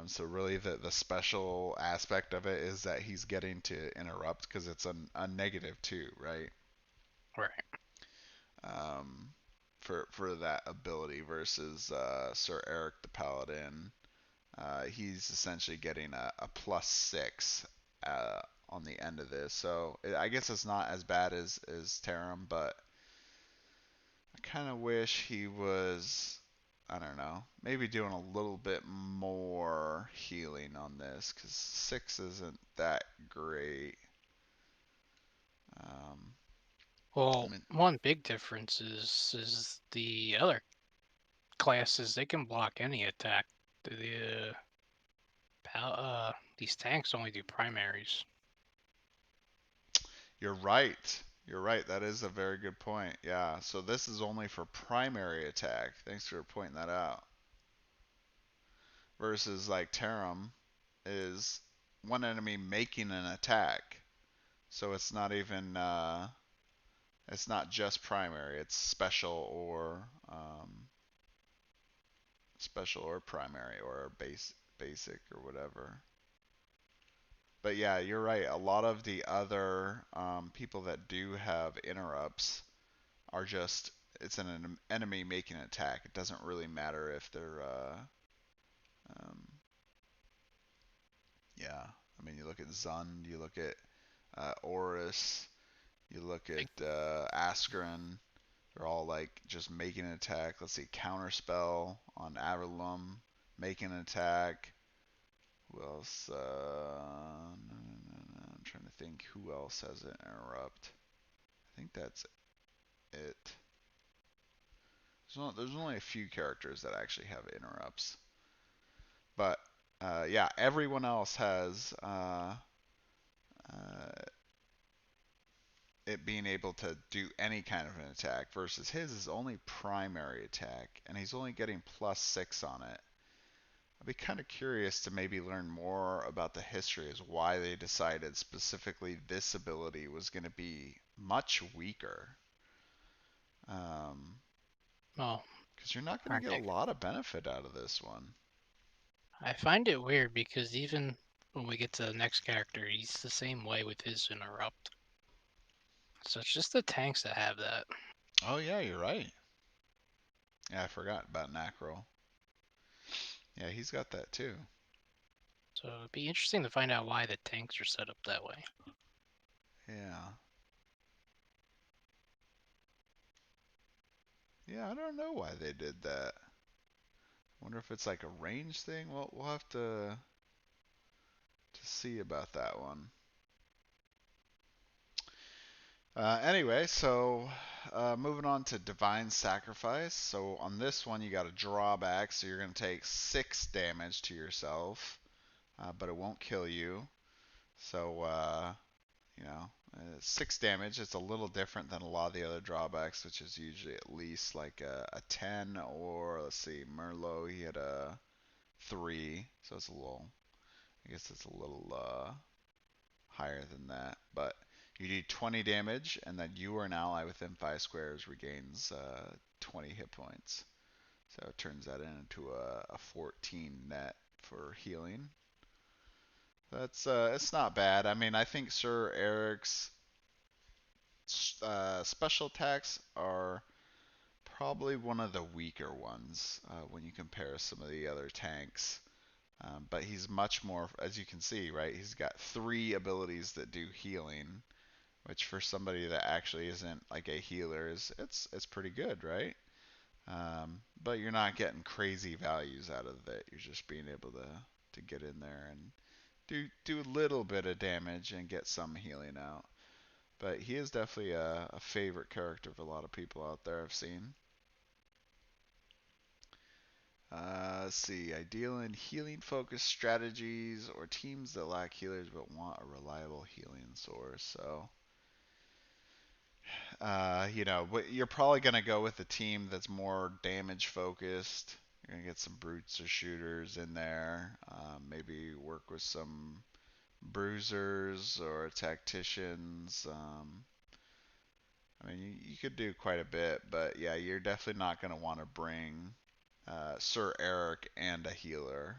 So really, the special aspect of it is that he's getting to interrupt because it's a negative 2, right? Right. For that ability versus Sir Erick the Paladin. He's essentially getting a +6 on the end of this. So I guess it's not as bad as Taram, but I kind of wish he was, I don't know, maybe doing a little bit more healing on this, because 6 isn't that great. I Well, mean, one big difference is the other classes, they can block any attack. These tanks only do primaries. you're right. You're right. That is a very good point. Yeah. So this is only for primary attack. Thanks for pointing that out. Versus like Taram is one enemy making an attack. So it's not just primary. It's special or primary or basic or whatever. But yeah, you're right. A lot of the other people that do have interrupts are just it's an enemy making an attack. It doesn't really matter if they're um, yeah. I mean, you look at Zund, you look at Horus, you look at Askren. They're all like just making an attack. Let's see, counterspell on Avalum, making an attack. Who else? I'm trying to think who else has an interrupt. I think that's it. There's only a few characters that actually have interrupts. But yeah, everyone else has it being able to do any kind of an attack versus his is only primary attack, and he's only getting +6 on it. I'd be kind of curious to maybe learn more about the history as why they decided specifically this ability was going to be much weaker. Um, Well, because you're not going to our get a lot of benefit out of this one. I find it weird because even when we get to the next character, he's the same way with his interrupt. So it's just the tanks that have that. Oh yeah, you're right. Yeah, I forgot about Nakral. Yeah, he's got that too. So it'd be interesting to find out why the tanks are set up that way. Yeah. Yeah, I don't know why they did that. Wonder if it's like a range thing. Well, we'll have to see about that one. Anyway, so moving on to Divine Sacrifice. So on this one, you got a drawback, so you're going to take 6 damage to yourself, but it won't kill you. So, you know, 6 damage. It's a little different than a lot of the other drawbacks, which is usually at least like a 10, or let's see, Merlot, he had a 3, so it's a little, I guess it's a little higher than that. But you do 20 damage, and then you or an ally within 5 squares regains 20 hit points. So it turns that into a 14 net for healing. That's it's not bad. I mean, I think Sir Eric's special attacks are probably one of the weaker ones when you compare some of the other tanks. But he's much more, as you can see, right? He's got 3 abilities that do healing, which for somebody that actually isn't like a healer is it's pretty good, right? But you're not getting crazy values out of it. You're just being able to get in there and do a little bit of damage and get some healing out. But he is definitely a favorite character of a lot of people out there I've seen. Let's see. Ideal in healing focused strategies or teams that lack healers but want a reliable healing source. So, you know, you're probably going to go with a team that's more damage focused. You're going to get some brutes or shooters in there. Maybe work with some bruisers or tacticians. I mean, you could do quite a bit, but yeah, you're definitely not going to want to bring Sir Erick and a healer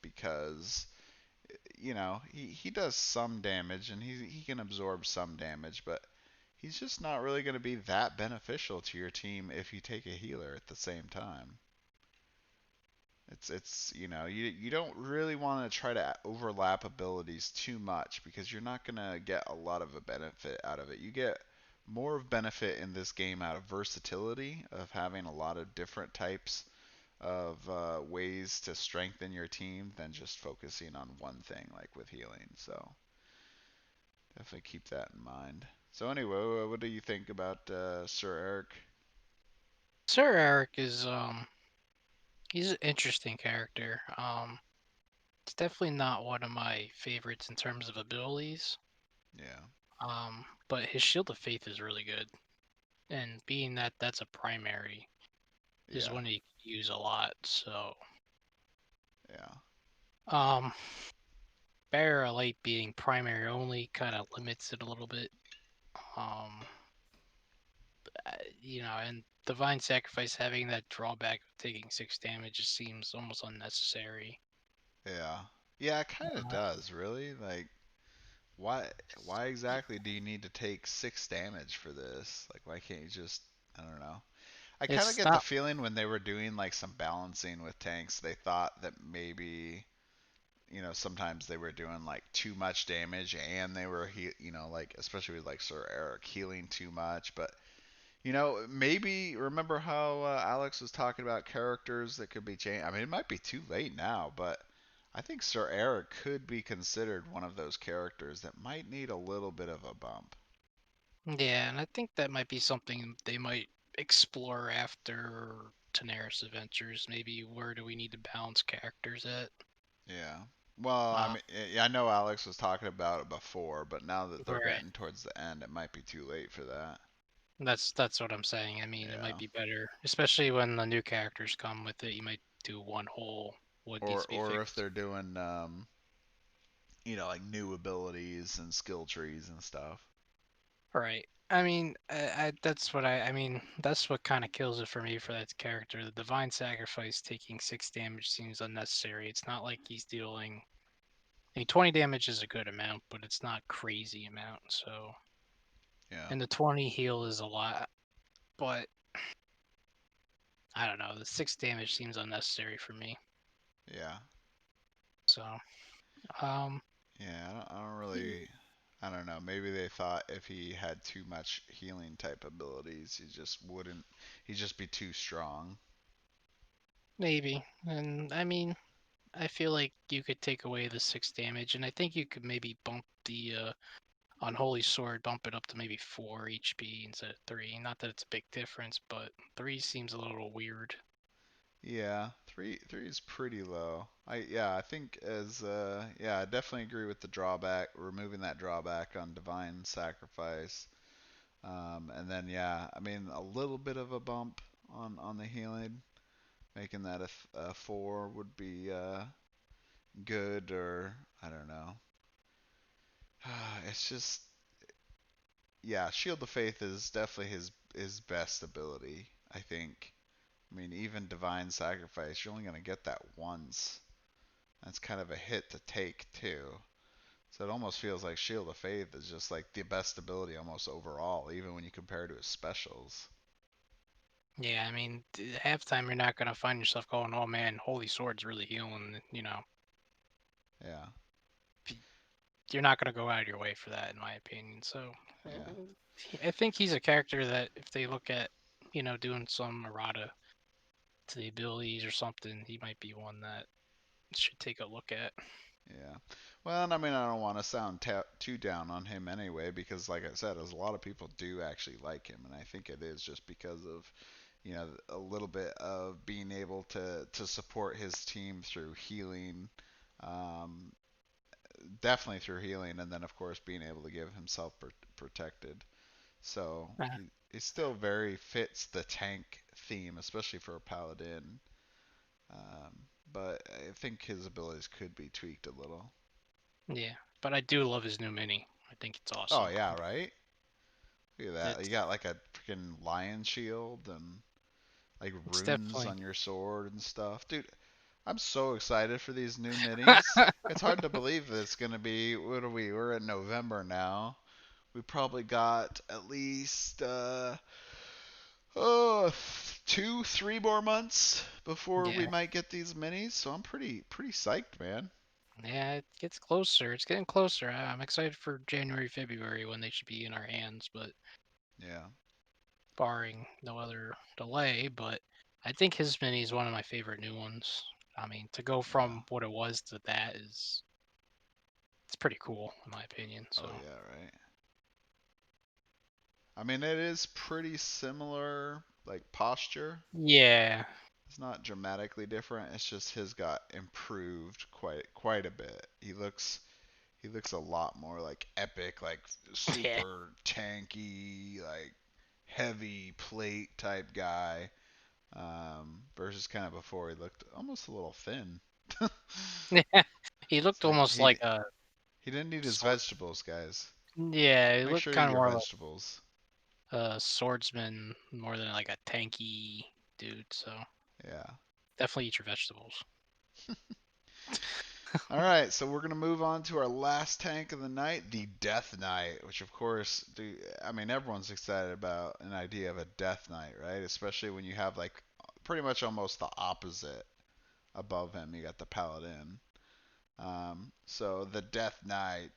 because you know he does some damage and he can absorb some damage, but he's just not really going to be that beneficial to your team if you take a healer at the same time. It's you know you don't really want to try to overlap abilities too much because you're not gonna get a lot of a benefit out of it. You get more of benefit in this game out of versatility of having a lot of different types of ways to strengthen your team than just focusing on one thing like with healing. So definitely keep that in mind. So anyway, what do you think about Sir Eric? Sir Eric is he's an interesting character. It's definitely not one of my favorites in terms of abilities. Yeah, But his Shield of Faith is really good, and being that that's a primary is yeah, one you can use a lot. So, yeah, um, Barrier Light being primary only kind of limits it a little bit. Um, you know, and Divine Sacrifice having that drawback of taking 6 damage just seems almost unnecessary. yeah. Yeah, it kind of Uh, does, really. Like, why why exactly do you need to take 6 damage for this? Like why can't you just I don't know. I kind of it's get the not. feeling when they were doing like some balancing with tanks, they thought that maybe you know sometimes they were doing like too much damage and they were you know like especially with like Sir Eric healing too much, but you know maybe remember how Alex was talking about characters that could be changed. I mean it might be too late now, but I think Sir Eric could be considered one of those characters that might need a little bit of a bump. Yeah, and I think that might be something they might explore after Daenerys Adventures. Maybe where do we need to balance characters at? Yeah. Well, I Uh, mean, yeah, I know Alex was talking about it before, but now that they're right. getting towards the end, it might be too late for that. That's what I'm saying. I mean, it might Yeah. be better, especially when the new characters come with it. You might do one whole what needs to be Or if fixed. they're doing like new abilities and skill trees and stuff. Right. I mean, that's what I mean, that's what kind of kills it for me for that character. The Divine Sacrifice taking 6 damage seems unnecessary. It's not like he's dealing. I mean, 20 damage is a good amount, but it's not crazy amount. So, Yeah. and the 20 heal is a lot, but I don't know. The 6 damage seems unnecessary for me. Yeah. So, um, Yeah, I don't really, I don't know. Maybe they thought if he had too much healing type abilities, he'd just be too strong. maybe. And I mean, I feel like you could take away the 6 damage, and I think you could maybe bump the Unholy Sword, bump it up to maybe 4 HP instead of 3. Not that it's a big difference, but 3 seems a little weird. Yeah, three is pretty low. I think I definitely agree with the drawback, removing that drawback on Divine Sacrifice. And then yeah, I mean a little bit of a bump on the healing, making that a 4 would be good, or I don't know. It's just yeah, Shield of Faith is definitely his best ability, I think. I mean, even Divine Sacrifice, you're only gonna get that once. That's kind of a hit to take too. So it almost feels like Shield of Faith is just like the best ability almost overall, even when you compare to his specials. Yeah, I mean, half time you're not gonna find yourself going, "Oh man, Holy Sword's really healing." Yeah, You're not gonna go out of your way for that, in my opinion. So, yeah, I think he's a character that if they look at, doing some errata to the abilities or something, he might be one that should take a look at. yeah. Well, and I mean, I don't want to sound too down on him anyway, because like I said, as a lot of people do actually like him, and I think it is just because of a little bit of being able to support his team through healing, um, definitely through healing, and then of course being able to give himself protected. So Uh, he still very fits the tank theme, especially for a paladin. Um, but I think his abilities could be tweaked a little. yeah, but I do love his new mini. I think it's Oh awesome. yeah, right. Look at that. You It's got like a freaking lion shield and like it's runes definitely on your sword and stuff, dude. I'm so excited for these new minis. It's hard to believe that it's gonna be. What are we? We're in November now. We probably got at least oh, 2, 3 more months before we yeah. might get these minis. So I'm pretty psyched, man. Yeah, it gets closer. It's getting closer. I'm excited for January, February when they should be in our hands, but Yeah. barring no other delay. But I think his mini is one of my favorite new ones. I mean, to go Yeah. from what it was to that is it's pretty cool in my opinion. Oh So yeah, right. I mean, it is pretty similar, like posture. yeah, It's not dramatically different. It's just his got improved quite a bit. He looks a lot more like epic, like yeah, super tanky, like heavy plate type guy. Versus kind of before he looked almost a little thin. yeah. He It's looked like almost like a he didn't need his sword. vegetables, guys. Yeah, he Make looked sure you eat kind of your more like vegetables. a swordsman more than like a tanky dude. So Yeah. definitely eat your vegetables. All right, so we're gonna move on to our last tank of the night, the Death Knight, which of course, I mean, everyone's excited about an idea of a Death Knight, right? Especially when you have like pretty much almost the opposite above him. You got the Paladin. So the Death Knight,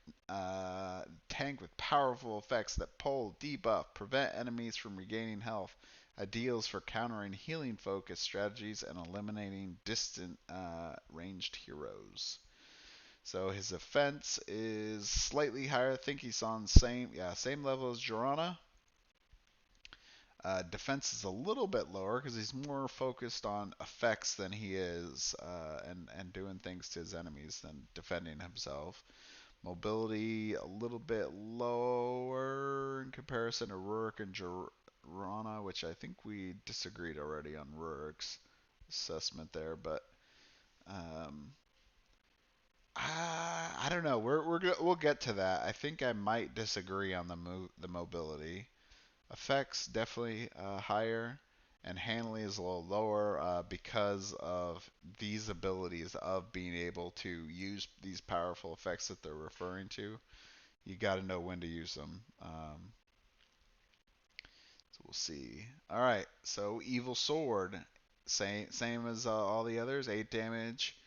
tank with powerful effects that pull, debuff, prevent enemies from regaining health, ideals for countering healing focused strategies and eliminating distant ranged heroes. So his offense is slightly higher. I think he's on same level as Jorana. Defense is a little bit lower because he's more focused on effects than he is and doing things to his enemies than defending himself. Mobility a little bit lower in comparison to Rurik and Jorana, which I think we disagreed already on Rurik's assessment there, but um, I don't know. We'll get to that. I think I might disagree on the mobility. Effects definitely higher, and handling is a little lower because of these abilities of being able to use these powerful effects that they're referring to. You got to know when to use them. So we'll see. All right, so Evil Sword, same as all the others, 8 damage,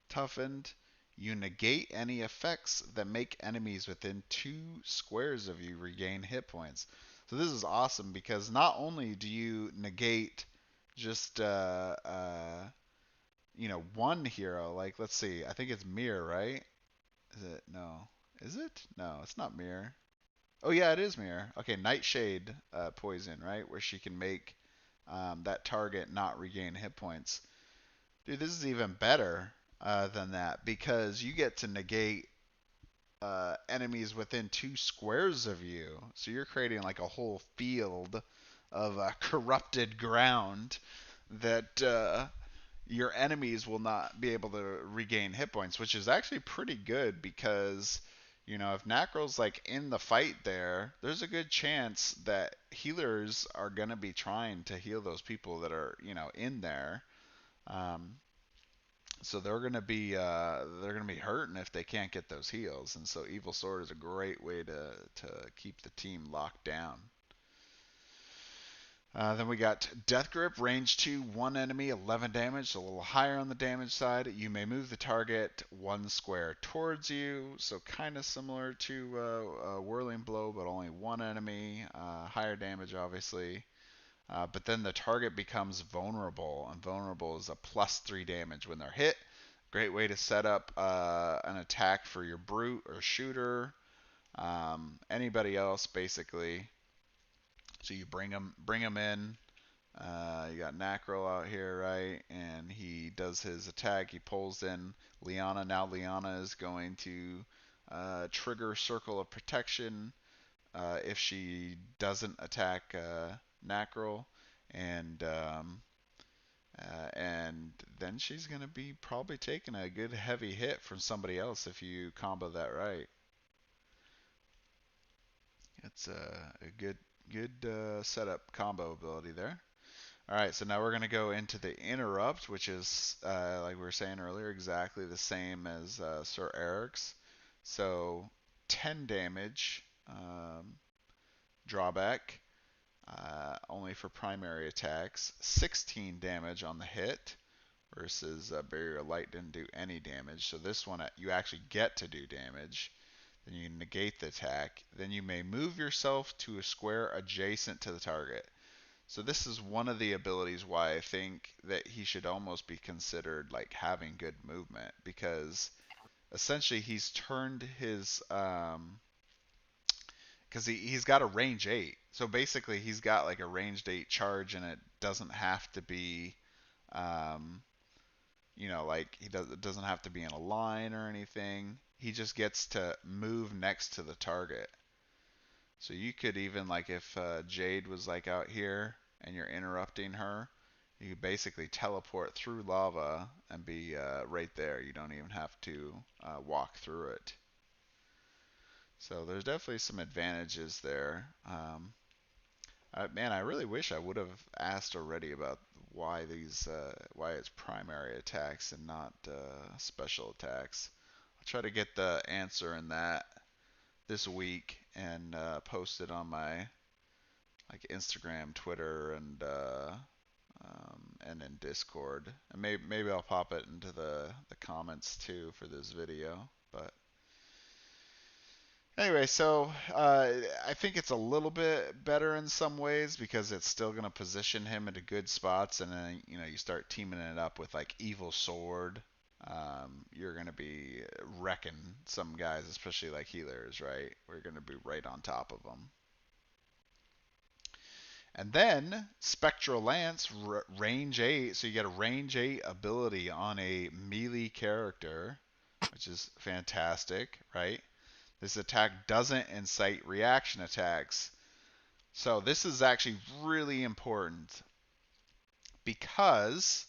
toughened. You negate any effects that make enemies within 2 squares of you regain hit points. So this is awesome because not only do you negate just one hero, like let's see, I think it's Mirror, right? Is it? No. Is it? No, it's not Mirror. Oh yeah, it is Mirror. Okay, Nightshade poison, right? Where she can make that target not regain hit points. Dude, this is even better than that because you get to negate enemies within 2 squares of you. So you're creating like a whole field of corrupted ground that your enemies will not be able to regain hit points, which is actually pretty good because, if Nakral's like in the fight there, there's a good chance that healers are gonna be trying to heal those people that are, in there. Um, so they're gonna be hurting if they can't get those heals, and so Evil Sword is a great way to keep the team locked down. Then we got Death Grip, range 2, 1 enemy, 11 damage, a little higher on the damage side. You may move the target 1 square towards you, so kind of similar to Whirling Blow, but only 1 enemy. Higher damage, obviously. But then the target becomes vulnerable, and vulnerable is a +3 damage when they're hit. Great way to set up an attack for your brute or shooter, anybody else basically. So you bring them in. You got Nakral out here, right? And he does his attack. He pulls in Liana. Now Liana is going to trigger Circle of Protection if she doesn't attack Nakral, and and then she's gonna be probably taking a good heavy hit from somebody else if you combo that right. It's a good setup combo ability there. All right, so now we're going to go into the interrupt, which is, like we were saying earlier, exactly the same as Sir Erick's. So 10 damage drawback, only for primary attacks. 16 damage on the hit, versus Barrier Light didn't do any damage. So this one, you actually get to do damage. Then you negate the attack. Then you may move yourself to a square adjacent to the target. So this is one of the abilities why I think that he should almost be considered like having good movement, because essentially he's turned his because he's got a range 8. So basically he's got like a ranged 8 charge, and it doesn't have to be um like it doesn't have to be in a line or anything. He just gets to move next to the target. So you could even, like, if Jade was like out here and you're interrupting her, you could basically teleport through lava and be right there. You don't even have to walk through it. So there's definitely some advantages there. Man, I really wish I would have asked already about why it's primary attacks and not special attacks. I'll try to get the answer in that this week and post it on my like Instagram, Twitter, and in Discord. And maybe I'll pop it into the comments too for this video. But anyway, so I think it's a little bit better in some ways because it's still going to position him into good spots, and then you start teaming it up with like Evil Sword. You're going to be wrecking some guys, especially like healers, right? We're going to be right on top of them. And then Spectral Lance, range 8, so you get a range 8 ability on a melee character, which is fantastic, right? This attack doesn't incite reaction attacks. So this is actually really important because,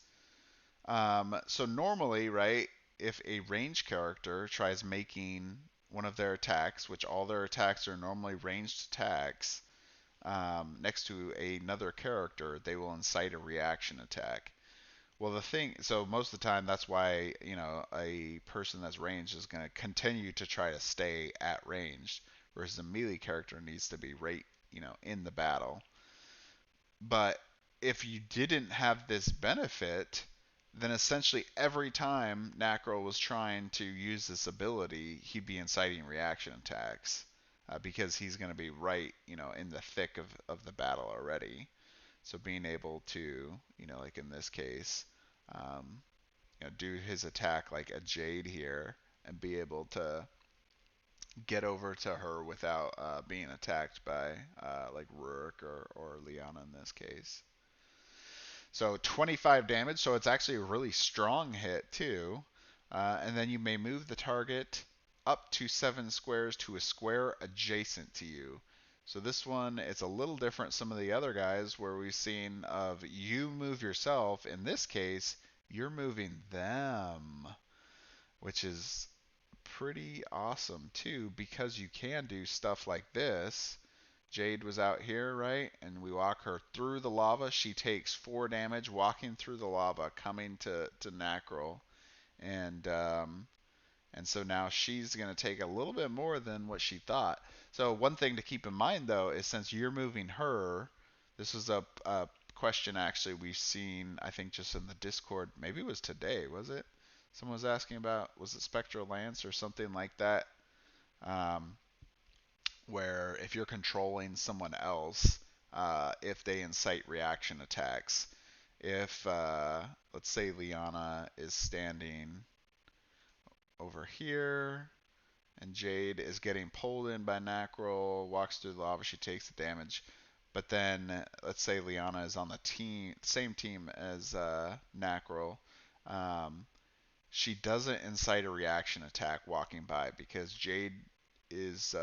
so normally, right, if a range character tries making one of their attacks, which all their attacks are normally ranged attacks, next to another character, they will incite a reaction attack. Well, so most of the time, that's why, a person that's ranged is going to continue to try to stay at range, whereas the melee character needs to be right, in the battle. But if you didn't have this benefit, then essentially every time Nakral was trying to use this ability, he'd be inciting reaction attacks because he's going to be right, in the thick of the battle already. So being able to, like in this case, um, do his attack like a Jade here and be able to get over to her without being attacked by like Rurik or Liana in this case. So 25 damage, so it's actually a really strong hit too. And then you may move the target up to 7 squares to a square adjacent to you. So this one, it's a little different some of the other guys where we've seen of you move yourself. In this case, you're moving them, which is pretty awesome too because you can do stuff like this. Jade was out here, right? And we walk her through the lava. She takes 4 damage walking through the lava, coming to Nakral. And and so now she's going to take a little bit more than what she thought. So one thing to keep in mind, though, is since you're moving her, this was a question actually we've seen, I think, just in the Discord. Maybe it was today, was it? Someone was asking about, was it Spectral Lance or something like that? Um, where if you're controlling someone else, if they incite reaction attacks, if let's say Liana is standing over here and Jade is getting pulled in by Nakral, walks through the lava, she takes the damage. But then let's say Liana is on the same team as Nakral. Um, she doesn't incite a reaction attack walking by because Jade is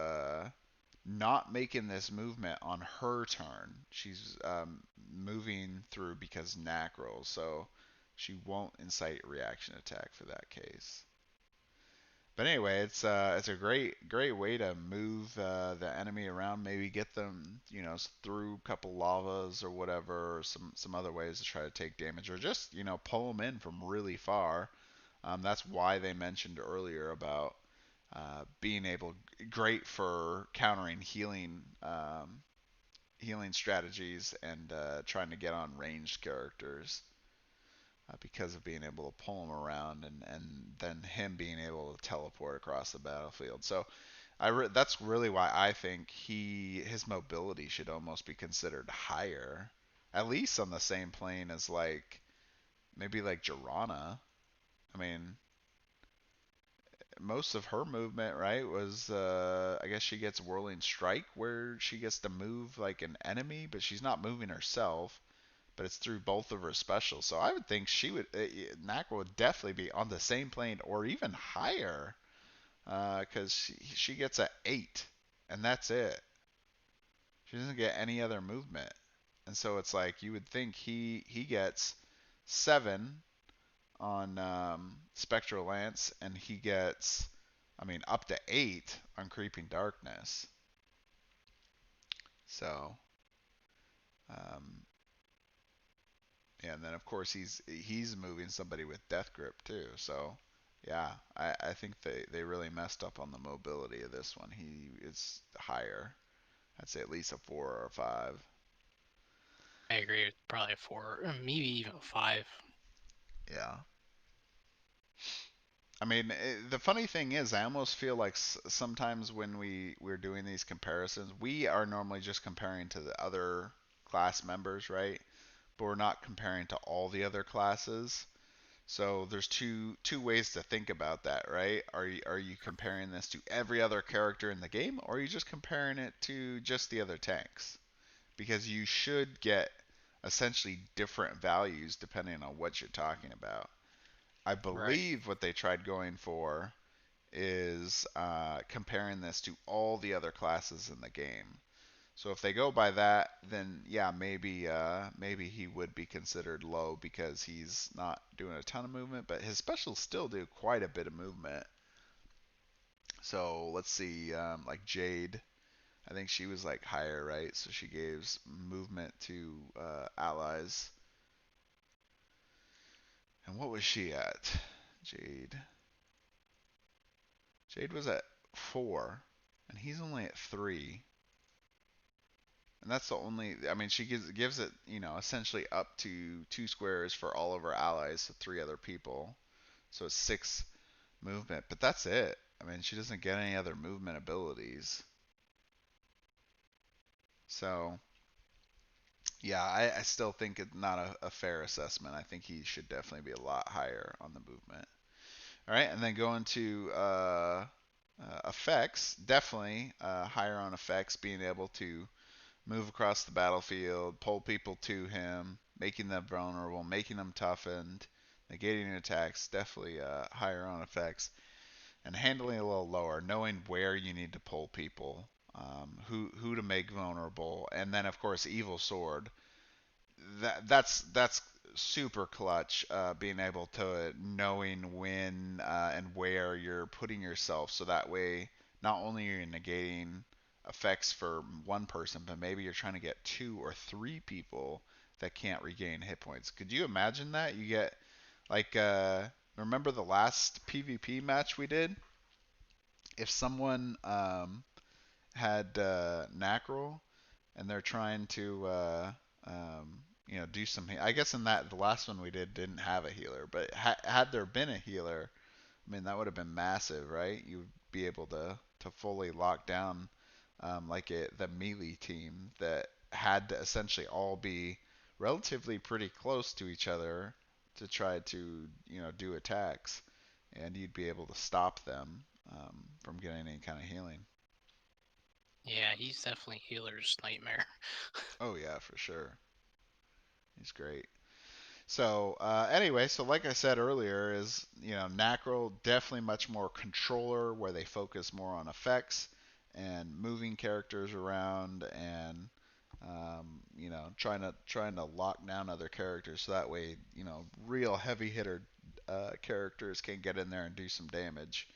not making this movement on her turn. She's moving through because Nakral, so she won't incite reaction attack for that case. But anyway, it's a great way to move the enemy around. Maybe get them through a couple lavas or whatever, or some other ways to try to take damage, or just pull them in from really far. That's why they mentioned earlier about being able great for countering healing strategies and trying to get on ranged characters because of being able to pull him around and then him being able to teleport across the battlefield. So that's really why I think his mobility should almost be considered higher, at least on the same plane as like maybe like Jorana. I mean, most of her movement, right, was I guess she gets Whirling Strike where she gets to move like an enemy, but she's not moving herself. But it's through both of her specials. So I would think Nakra would definitely be on the same plane or even higher because she gets a 8, and that's it. She doesn't get any other movement. And so it's like you would think he gets 7 on Spectral Lance, and he gets, I mean, up to 8 on Creeping Darkness. So, um, yeah, and then of course he's moving somebody with Death Grip too. So, yeah, I think they really messed up on the mobility of this one. He is higher. I'd say at least a 4 or a 5. I agree with probably a 4, maybe even a 5. Yeah. I mean, the funny thing is, I almost feel like sometimes when we're doing these comparisons, we are normally just comparing to the other class members, right? But we're not comparing to all the other classes. So there's two ways to think about that, right? Are you comparing this to every other character in the game, or are you just comparing it to just the other tanks? because you should get essentially different values depending on what you're talking about. I Right. believe what they tried going for is comparing this to all the other classes in the game. So if they go by that, then yeah, maybe he would be considered low because he's not doing a ton of movement, but his specials still do quite a bit of movement. So let's see, like Jade, I think she was like higher, right? So she gives movement to allies. And what was she at? Jade. Jade was at 4, and he's only at 3. And that's the only. I mean, she gives it, essentially up to 2 squares for all of her allies, so 3 other people. So it's 6 movement, but that's it. I mean, she doesn't get any other movement abilities. So yeah, I still think it's not a fair assessment. I think he should definitely be a lot higher on the movement. All right, and then going to effects, definitely higher on effects, being able to move across the battlefield, pull people to him, making them vulnerable, making them toughened, negating attacks, definitely higher on effects, and handling a little lower, knowing where you need to pull people, who to make vulnerable, and then of course Evil Sword. That's super clutch. Being able to knowing when and where you're putting yourself, so that way not only are you negating effects for one person, but maybe you're trying to get 2 or 3 people that can't regain hit points. Could you imagine that? You get like remember the last PvP match we did? If someone had Nakral and they're trying to do some. I guess in that the last one we didn't have a healer, but had there been a healer, I mean that would have been massive, right? You would be able to fully lock down the melee team that had to essentially all be relatively pretty close to each other to try to do attacks, and you'd be able to stop them from getting any kind of healing. Yeah, he's definitely healer's nightmare. Oh yeah, for sure. He's great. So anyway, so like I said earlier, is Nakral definitely much more controller, where they focus more on effects and moving characters around and trying to lock down other characters, so that way real heavy hitter characters can get in there and do some damage.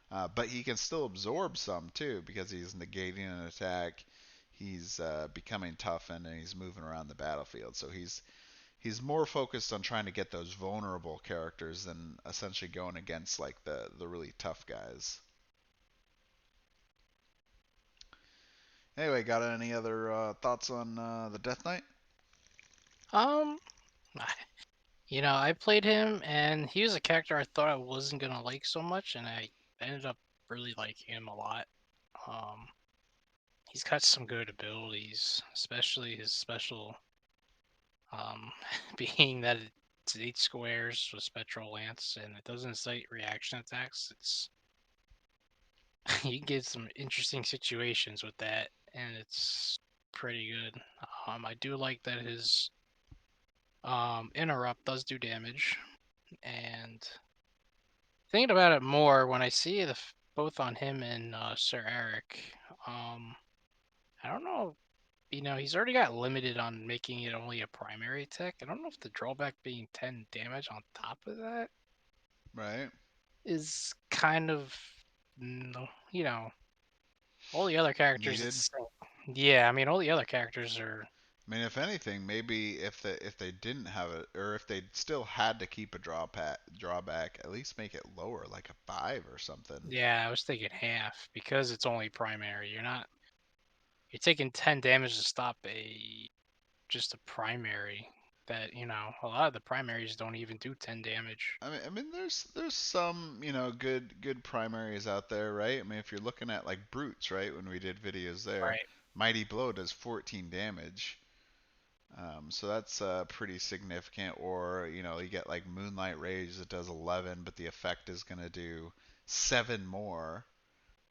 But he can still absorb some too because he's negating an attack. He's becoming toughened and he's moving around the battlefield. So he's more focused on trying to get those vulnerable characters than essentially going against like the really tough guys. Anyway, got any other thoughts on the Death Knight? Um, I played him, and he was a character I thought I wasn't gonna like so much, and I ended up really liking him a lot. Um, he's got some good abilities, especially his special, um, being that it's 8 squares with Spectral Lance, and it doesn't incite reaction attacks. It's you can get some interesting situations with that, and it's pretty good. I do like that his interrupt does do damage, and thinking about it more, when I see both on him and Sir Eric, um, I don't know. He's already got limited on making it only a primary attack. I don't know if the drawback being 10 damage on top of that Right. is kind of, no, all the other characters. Needed. It's yeah. I mean, all the other characters are. I mean, if anything, maybe if they didn't have it, or if they still had to keep a drawback, at least make it lower, like a 5 or something. Yeah, I was thinking half because it's only primary. You're taking 10 damage to stop a just a primary that, a lot of the primaries don't even do 10 damage. I mean, there's some good primaries out there, right? I mean, if you're looking at like brutes, right? When we did videos there, Right. Mighty Blow does 14 damage, so that's pretty significant. Or you get like Moonlight Rage that does 11, but the effect is gonna do 7 more,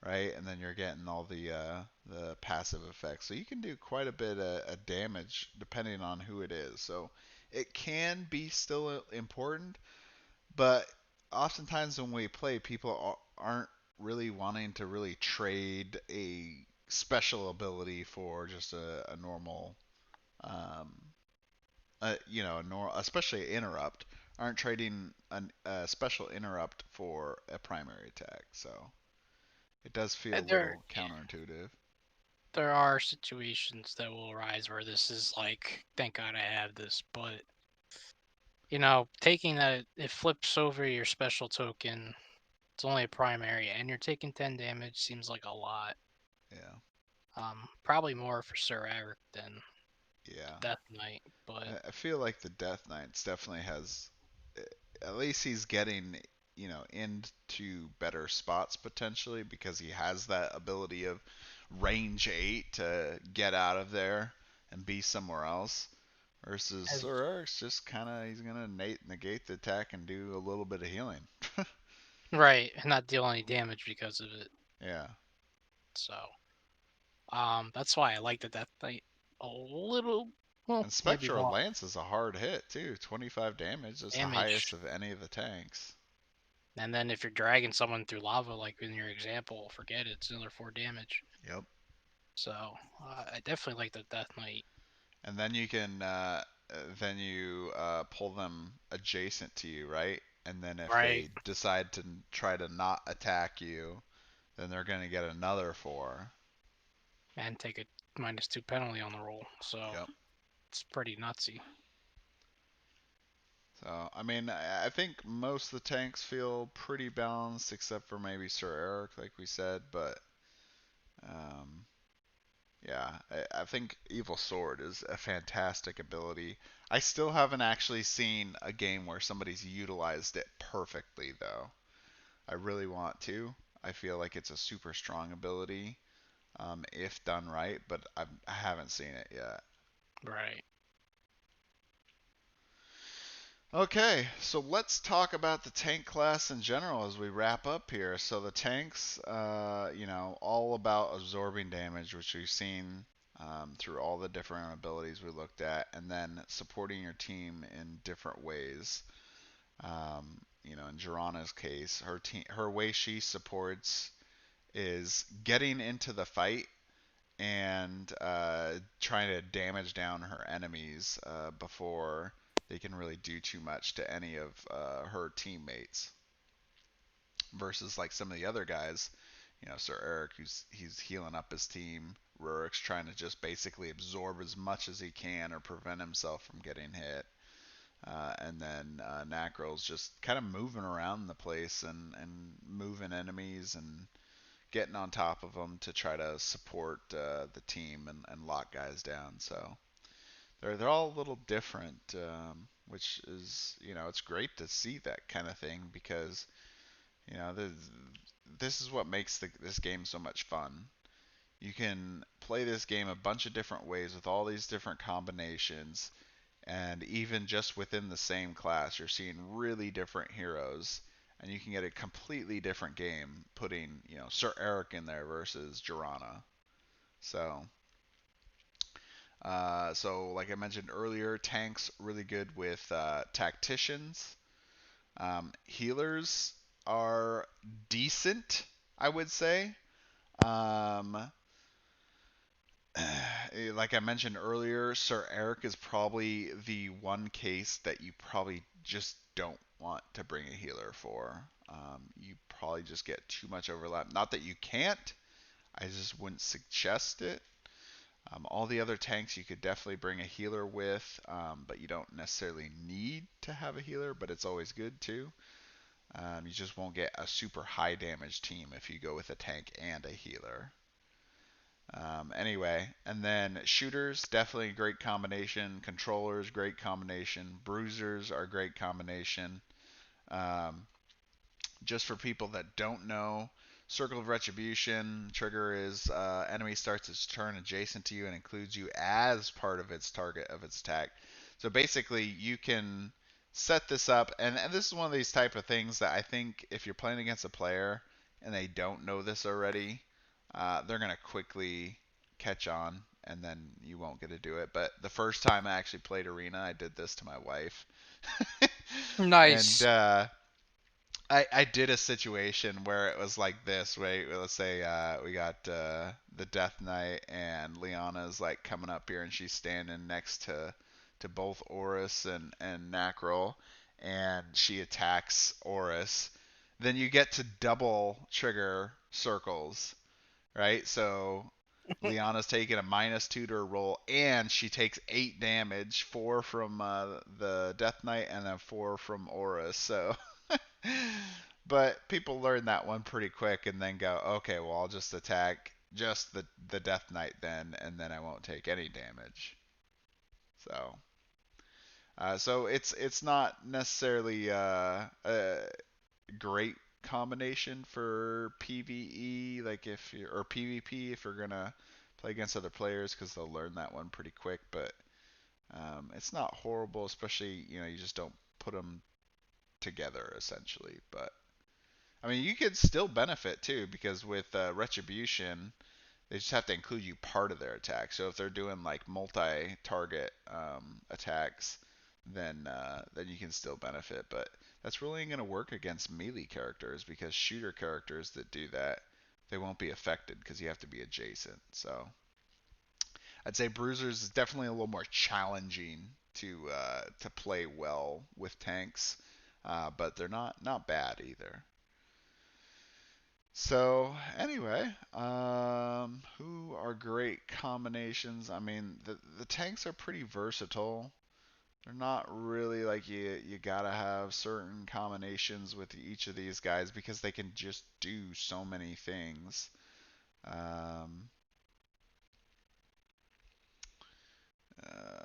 right? And then you're getting all the passive effects. So you can do quite a bit of damage depending on who it is. So it can be still important, but oftentimes when we play, people aren't really wanting to really trade a special ability for just a normal, um, especially interrupt, aren't trading a special interrupt for a primary attack. So it does feel a And there, little yeah, counterintuitive. there are situations that will arise where this is like, thank God I have this, but taking that, it flips over your special token. It's only a primary, and you're taking 10 damage seems like a lot. Yeah, Probably more for Sir Erick than yeah. Death Knight, but I feel like the Death Knights definitely has, at least he's getting, into better spots potentially because he has that ability of range 8 to get out of there and be somewhere else. Versus as Sir Eric's just kind of, he's going to negate the attack and do a little bit of healing. right, and not deal any damage because of it. Yeah. So, that's why I like the Death Knight a little, well, And maybe Spectral more Lance is a hard hit too. 25 damage. That's the highest damage. of any of the tanks. And then if you're dragging someone through lava, like in your example, forget it, it's another 4 damage. Yep. So, I definitely like the Death Knight. And then you can then you pull them adjacent to you, right? And then if Right, they decide to try to not attack you, then they're going to get another 4. and take a -2 penalty on the roll. So, Yep. it's pretty nutsy. So, I mean, I think most of the tanks feel pretty balanced except for maybe Sir Eric, like we said, but um, yeah, I think Evil Sword is a fantastic ability. I still haven't actually seen a game where somebody's utilized it perfectly, though. I really want to. I feel like it's a super strong ability if done right, but I haven't seen it yet. Right. Okay, so let's talk about the tank class in general as we wrap up here. So the tanks, all about absorbing damage, which we've seen through all the different abilities we looked at, and then supporting your team in different ways. In Jorana's case, her way she supports is getting into the fight and trying to damage down her enemies before they can really do too much to any of her teammates. Versus like some of the other guys, Sir Eric, he's healing up his team. Rurik's trying to just basically absorb as much as he can or prevent himself from getting hit. And then Nakral's just kind of moving around the place and moving enemies and getting on top of them to try to support the team and lock guys down. So they're all a little different, which is it's great to see that kind of thing because you know this, this is what makes this game so much fun. You can play this game a bunch of different ways with all these different combinations, and even just within the same class, you're seeing really different heroes, and you can get a completely different game putting, Sir Eric in there versus Jorana. So, so like I mentioned earlier, tanks really good with tacticians. Healers are decent, I would say. Um, like I mentioned earlier, Sir Eric is probably the one case that you probably just don't want to bring a healer for. You probably just get too much overlap. Not that you can't, I just wouldn't suggest it. All the other tanks you could definitely bring a healer with, but you don't necessarily need to have a healer, but it's always good too. You just won't get a super high damage team if you go with a tank and a healer. Anyway, and then shooters, definitely a great combination. Controllers, great combination. Bruisers are a great combination. Um, just for people that don't know, Circle of Retribution trigger is enemy starts its turn adjacent to you and includes you as part of its target of its attack. So basically, you can set this up, and this is one of these type of things that I think if you're playing against a player and they don't know this already, they're gonna quickly catch on, and then you won't get to do it. But the first time I actually played Arena, I did this to my wife, and Nice. I did a situation where it was like this, where let's say we got the Death Knight and Liana's like coming up here, and she's standing next to both Oris and Nakral, and she attacks Oris. Then you get to double trigger circles, right? So Liana's taking a -2 to her roll, and she takes 8 damage, 4 from the Death Knight, and then 4 from Oris. So but people learn that one pretty quick and then go, okay, well, I'll just attack just the Death Knight then, and then I won't take any damage. So it's not necessarily a great combination for PVE, like if you're, or PvP if you're gonna play against other players, because they'll learn that one pretty quick. But it's not horrible, especially you just don't put them together essentially. But I mean, you could still benefit too, because with Retribution, they just have to include you part of their attack. So if they're doing like multi-target attacks, then you can still benefit. But that's really going to work against melee characters, because shooter characters that do that, they won't be affected because you have to be adjacent. So I'd say Bruisers is definitely a little more challenging to play well with tanks, but they're not bad either. So anyway, who are great combinations? I mean, the tanks are pretty versatile. They're not really like you gotta have certain combinations with each of these guys, because they can just do so many things. Um,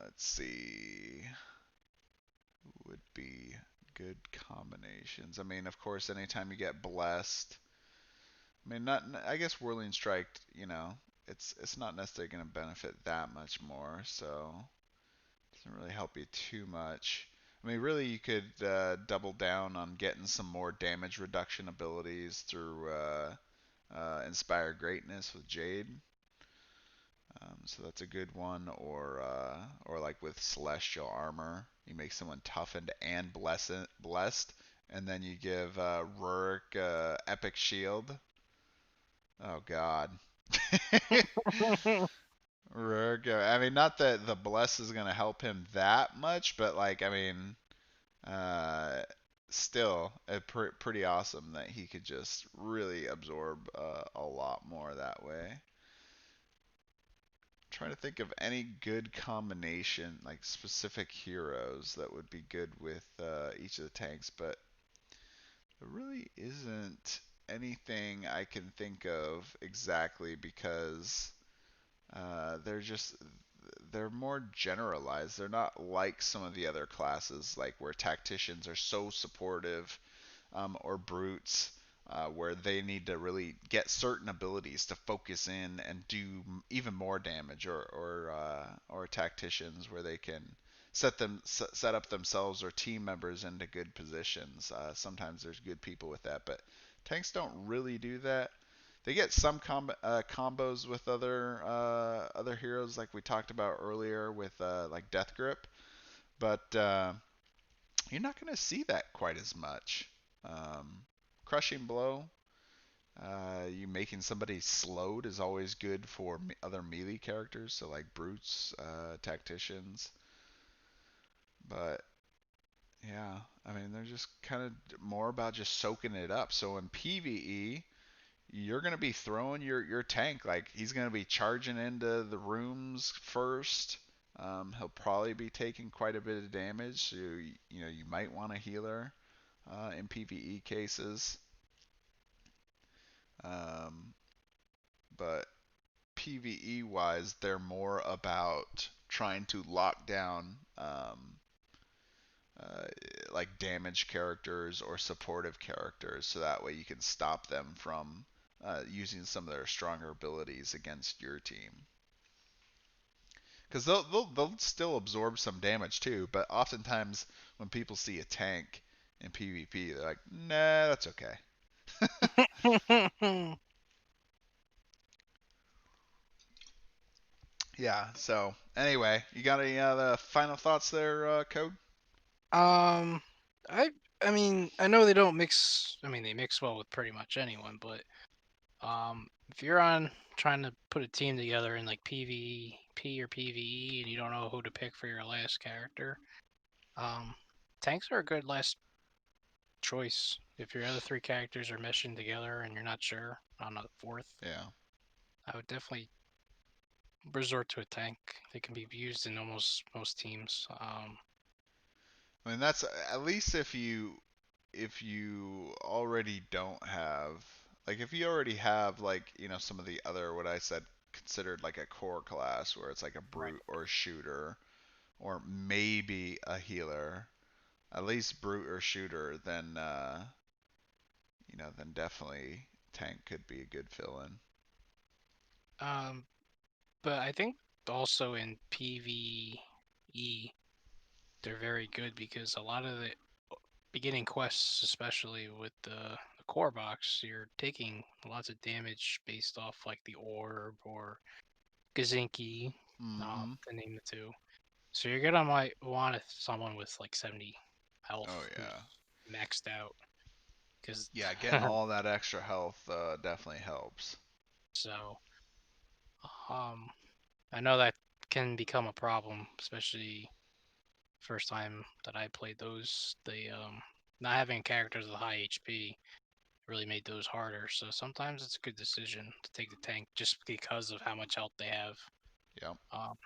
let's see, who would be good combinations? I mean, of course, anytime you get blessed, I mean, not. I guess Whirling Strike. It's not necessarily going to benefit that much more, so it doesn't really help you too much. I mean, really, you could double down on getting some more damage reduction abilities through Inspire Greatness with Jade. So that's a good one, or like with Celestial Armor, you make someone toughened and blessed, and then you give Rurik Epic Shield. Oh God. Rurik, I mean, not that the bless is gonna help him that much, but like, I mean, uh, still, pretty awesome that he could just really absorb a lot more that way. Trying to think of any good combination, like specific heroes that would be good with each of the tanks, but there really isn't anything I can think of exactly, because they're more generalized. They're not like some of the other classes, like where tacticians are so supportive, or brutes, where they need to really get certain abilities to focus in and do even more damage, or tacticians where they can set up themselves or team members into good positions. Sometimes there's good people with that, but tanks don't really do that. They get some combos with other heroes, like we talked about earlier with like Death Grip, but you're not going to see that quite as much. Um, Crushing Blow, you making somebody slowed is always good for other melee characters, so like brutes, tacticians. But yeah, I mean, they're just kind of more about just soaking it up. So in PvE, you're going to be throwing your tank, like he's going to be charging into the rooms first. He'll probably be taking quite a bit of damage, so you might want a healer in PvE cases. Um, but PvE wise, they're more about trying to lock down uh, like damage characters or supportive characters, so that way you can stop them from using some of their stronger abilities against your team. Because they'll still absorb some damage too, but oftentimes when people see a tank in PvP, they're like, nah, that's okay. Yeah. So anyway, you got any other final thoughts there, Code? um, I I mean I know they don't mix. I mean they mix well with pretty much anyone, but if you're on trying to put a team together in like PvP or PvE and you don't know who to pick for your last character, um, tanks are a good last choice. If your other three characters are meshing together and you're not sure on a fourth, Yeah. I would definitely resort to a tank. They can be used in almost most teams. I mean, that's at least if you already don't have, like, if you already have, like, some of the other, what I said, considered like a core class where it's like a Right. brute or shooter or maybe a healer, at least brute or shooter, then definitely tank could be a good fill in. Um, but I think also in PvE they're very good because a lot of the beginning quests, especially with the core box, you're taking lots of damage based off like the orb or Gazinki, Mm-hmm. to name the two. So you're gonna might want someone with like 70 Oh health who's yeah. maxed out, because Yeah, getting all that extra health definitely helps. so um I know that can become a problem, especially first time that I played those. The not having characters with high HP really made those harder. So sometimes it's a good decision to take the tank just because of how much health they have. Yep. Um,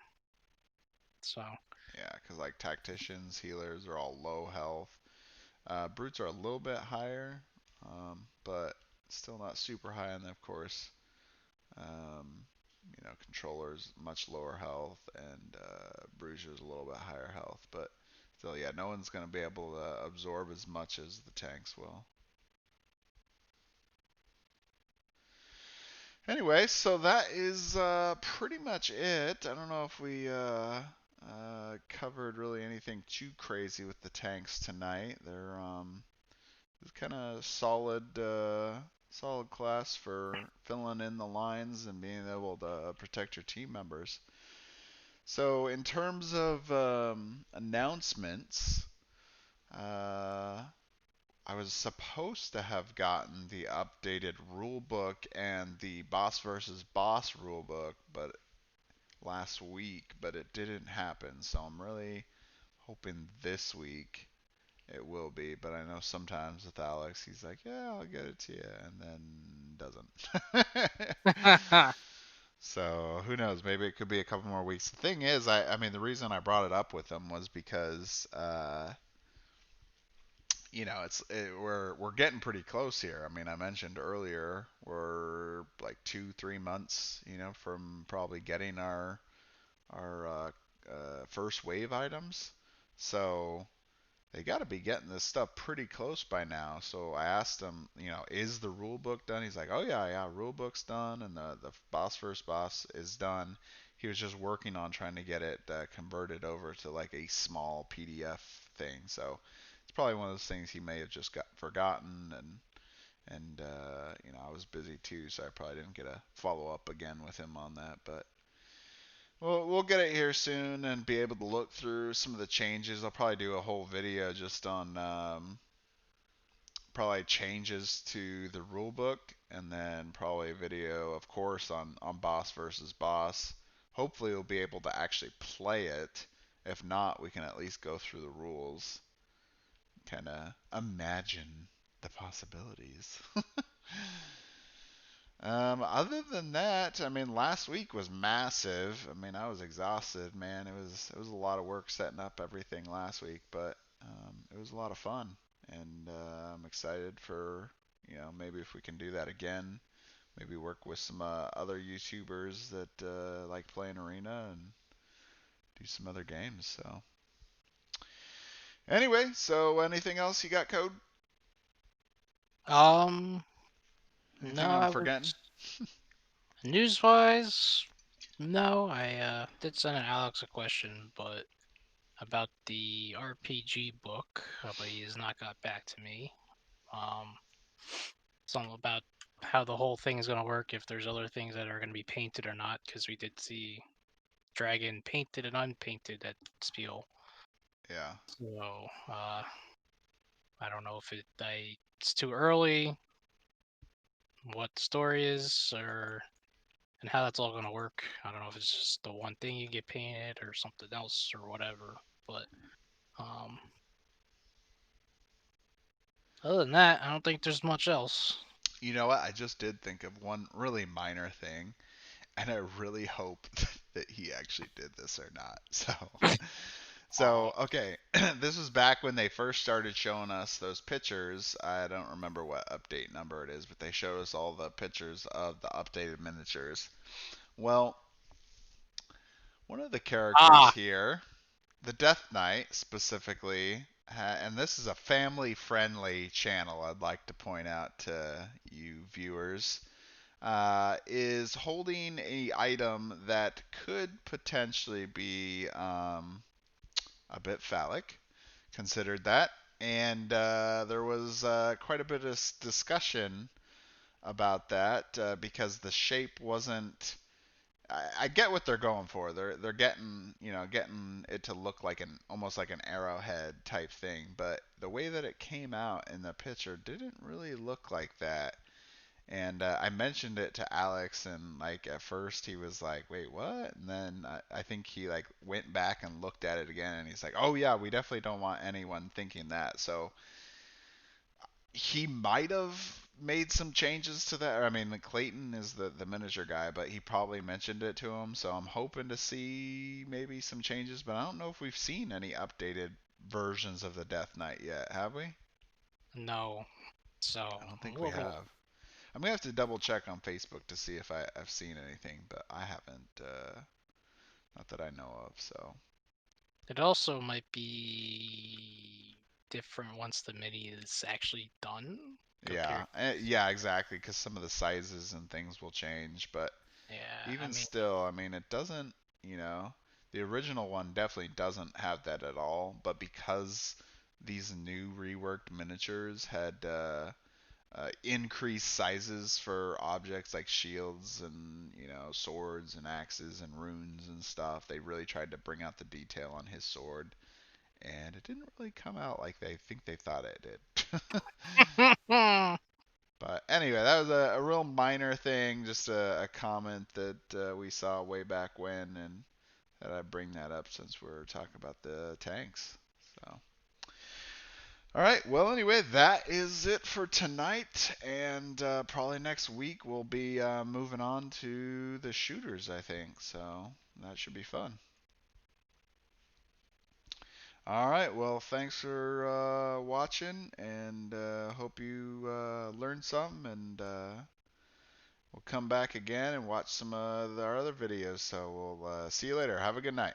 so Yeah, because like tacticians, healers are all low health. Brutes are a little bit higher, but still not super high. And then, of course, controllers much lower health, and bruisers a little bit higher health. But still, yeah, no one's going to be able to absorb as much as the tanks will. Anyway, so that is pretty much it. I don't know if we covered really anything too crazy with the tanks tonight. They're it's kind of solid class for filling in the lines and being able to protect your team members. So in terms of announcements, uh, I was supposed to have gotten the updated rulebook and the boss versus boss rulebook, but last week, but it didn't happen. So I'm really hoping this week it will be, but I know sometimes with Alex, he's like, "Yeah, I'll get it to you," and then doesn't. So who knows? Maybe it could be a couple more weeks. The thing is, I mean, the reason I brought it up with him was because, we're getting pretty close here. I mean, I mentioned earlier we're like 2-3 months, from probably getting our first wave items. So they got to be getting this stuff pretty close by now. So I asked him, is the rule book done? He's like, oh yeah, yeah, rule book's done, and the boss first boss is done. He was just working on trying to get it converted over to like a small PDF thing. So it's probably one of those things he may have just got forgotten, and I was busy too, so I probably didn't get a follow up again with him on that. But we'll get it here soon and be able to look through some of the changes. I'll probably do a whole video just on probably changes to the rule book, and then probably a video, of course, on boss versus boss. Hopefully, we'll be able to actually play it. If not, we can at least go through the rules, kind of imagine the possibilities. Other than that, I mean, last week was massive. I mean, I was exhausted, man. It was a lot of work setting up everything last week, but it was a lot of fun, and I'm excited for maybe if we can do that again. Maybe work with some other YouTubers that like playing Arena and do some other games. So anyway, so anything else you got, Code? um, no, Anything I'm I forgetting? was news wise. No, I did send an Alex a question, but about the RPG book, but he has not got back to me. Um, something about how the whole thing is going to work, if there's other things that are going to be painted or not, because we did see dragon painted and unpainted at Spiel. Yeah. So I don't know if it's too early, what the story is, or and how that's all going to work. I don't know if it's just the one thing you get painted or something else or whatever. But um, other than that, I don't think there's much else. You know what? I just did think of one really minor thing, and I really hope that he actually did this or not. So okay, this was back when they first started showing us those pictures. I don't remember what update number it is, but they showed us all the pictures of the updated miniatures. Well, one of the characters Ah, here, the Death Knight specifically, and this is a family-friendly channel, I'd like to point out to you viewers, is holding a item that could potentially be a bit phallic, considered that. And there was quite a bit of discussion about that because the shape wasn't. I get what they're going for. They're getting it to look like an almost like an arrowhead type thing, but the way that it came out in the picture didn't really look like that. And I mentioned it to Alex, and like at first he was like, "Wait, what?" And then I think he like went back and looked at it again, and he's like, "Oh yeah, we definitely don't want anyone thinking that." So he might have made some changes to that. I mean, Clayton is the miniature guy, but he probably mentioned it to him. So I'm hoping to see maybe some changes, but I don't know if we've seen any updated versions of the Death Knight yet, have we? no. So I don't think we have. I'm gonna have to double check on Facebook to see if I've seen anything, but I haven't. Not that I know of. So it also might be different once the mini is actually done yeah, compared. yeah, exactly. Because some of the sizes and things will change, but Yeah, I even mean, still, I mean, it doesn't. You know, the original one definitely doesn't have that at all. But because these new reworked miniatures had increased sizes for objects like shields and swords and axes and runes and stuff. They really tried to bring out the detail on his sword, and it didn't really come out like they think they thought it did. But anyway, that was a real minor thing, just a comment that we saw way back when, and that I bring that up since we're talking about the tanks. So. All right. Well, anyway, that is it for tonight, and probably next week we'll be moving on to the shooters, I think. So that should be fun. All right. Well, thanks for watching, and hope you learned something, and we'll come back again and watch some of our other videos. So we'll see you later. Have a good night.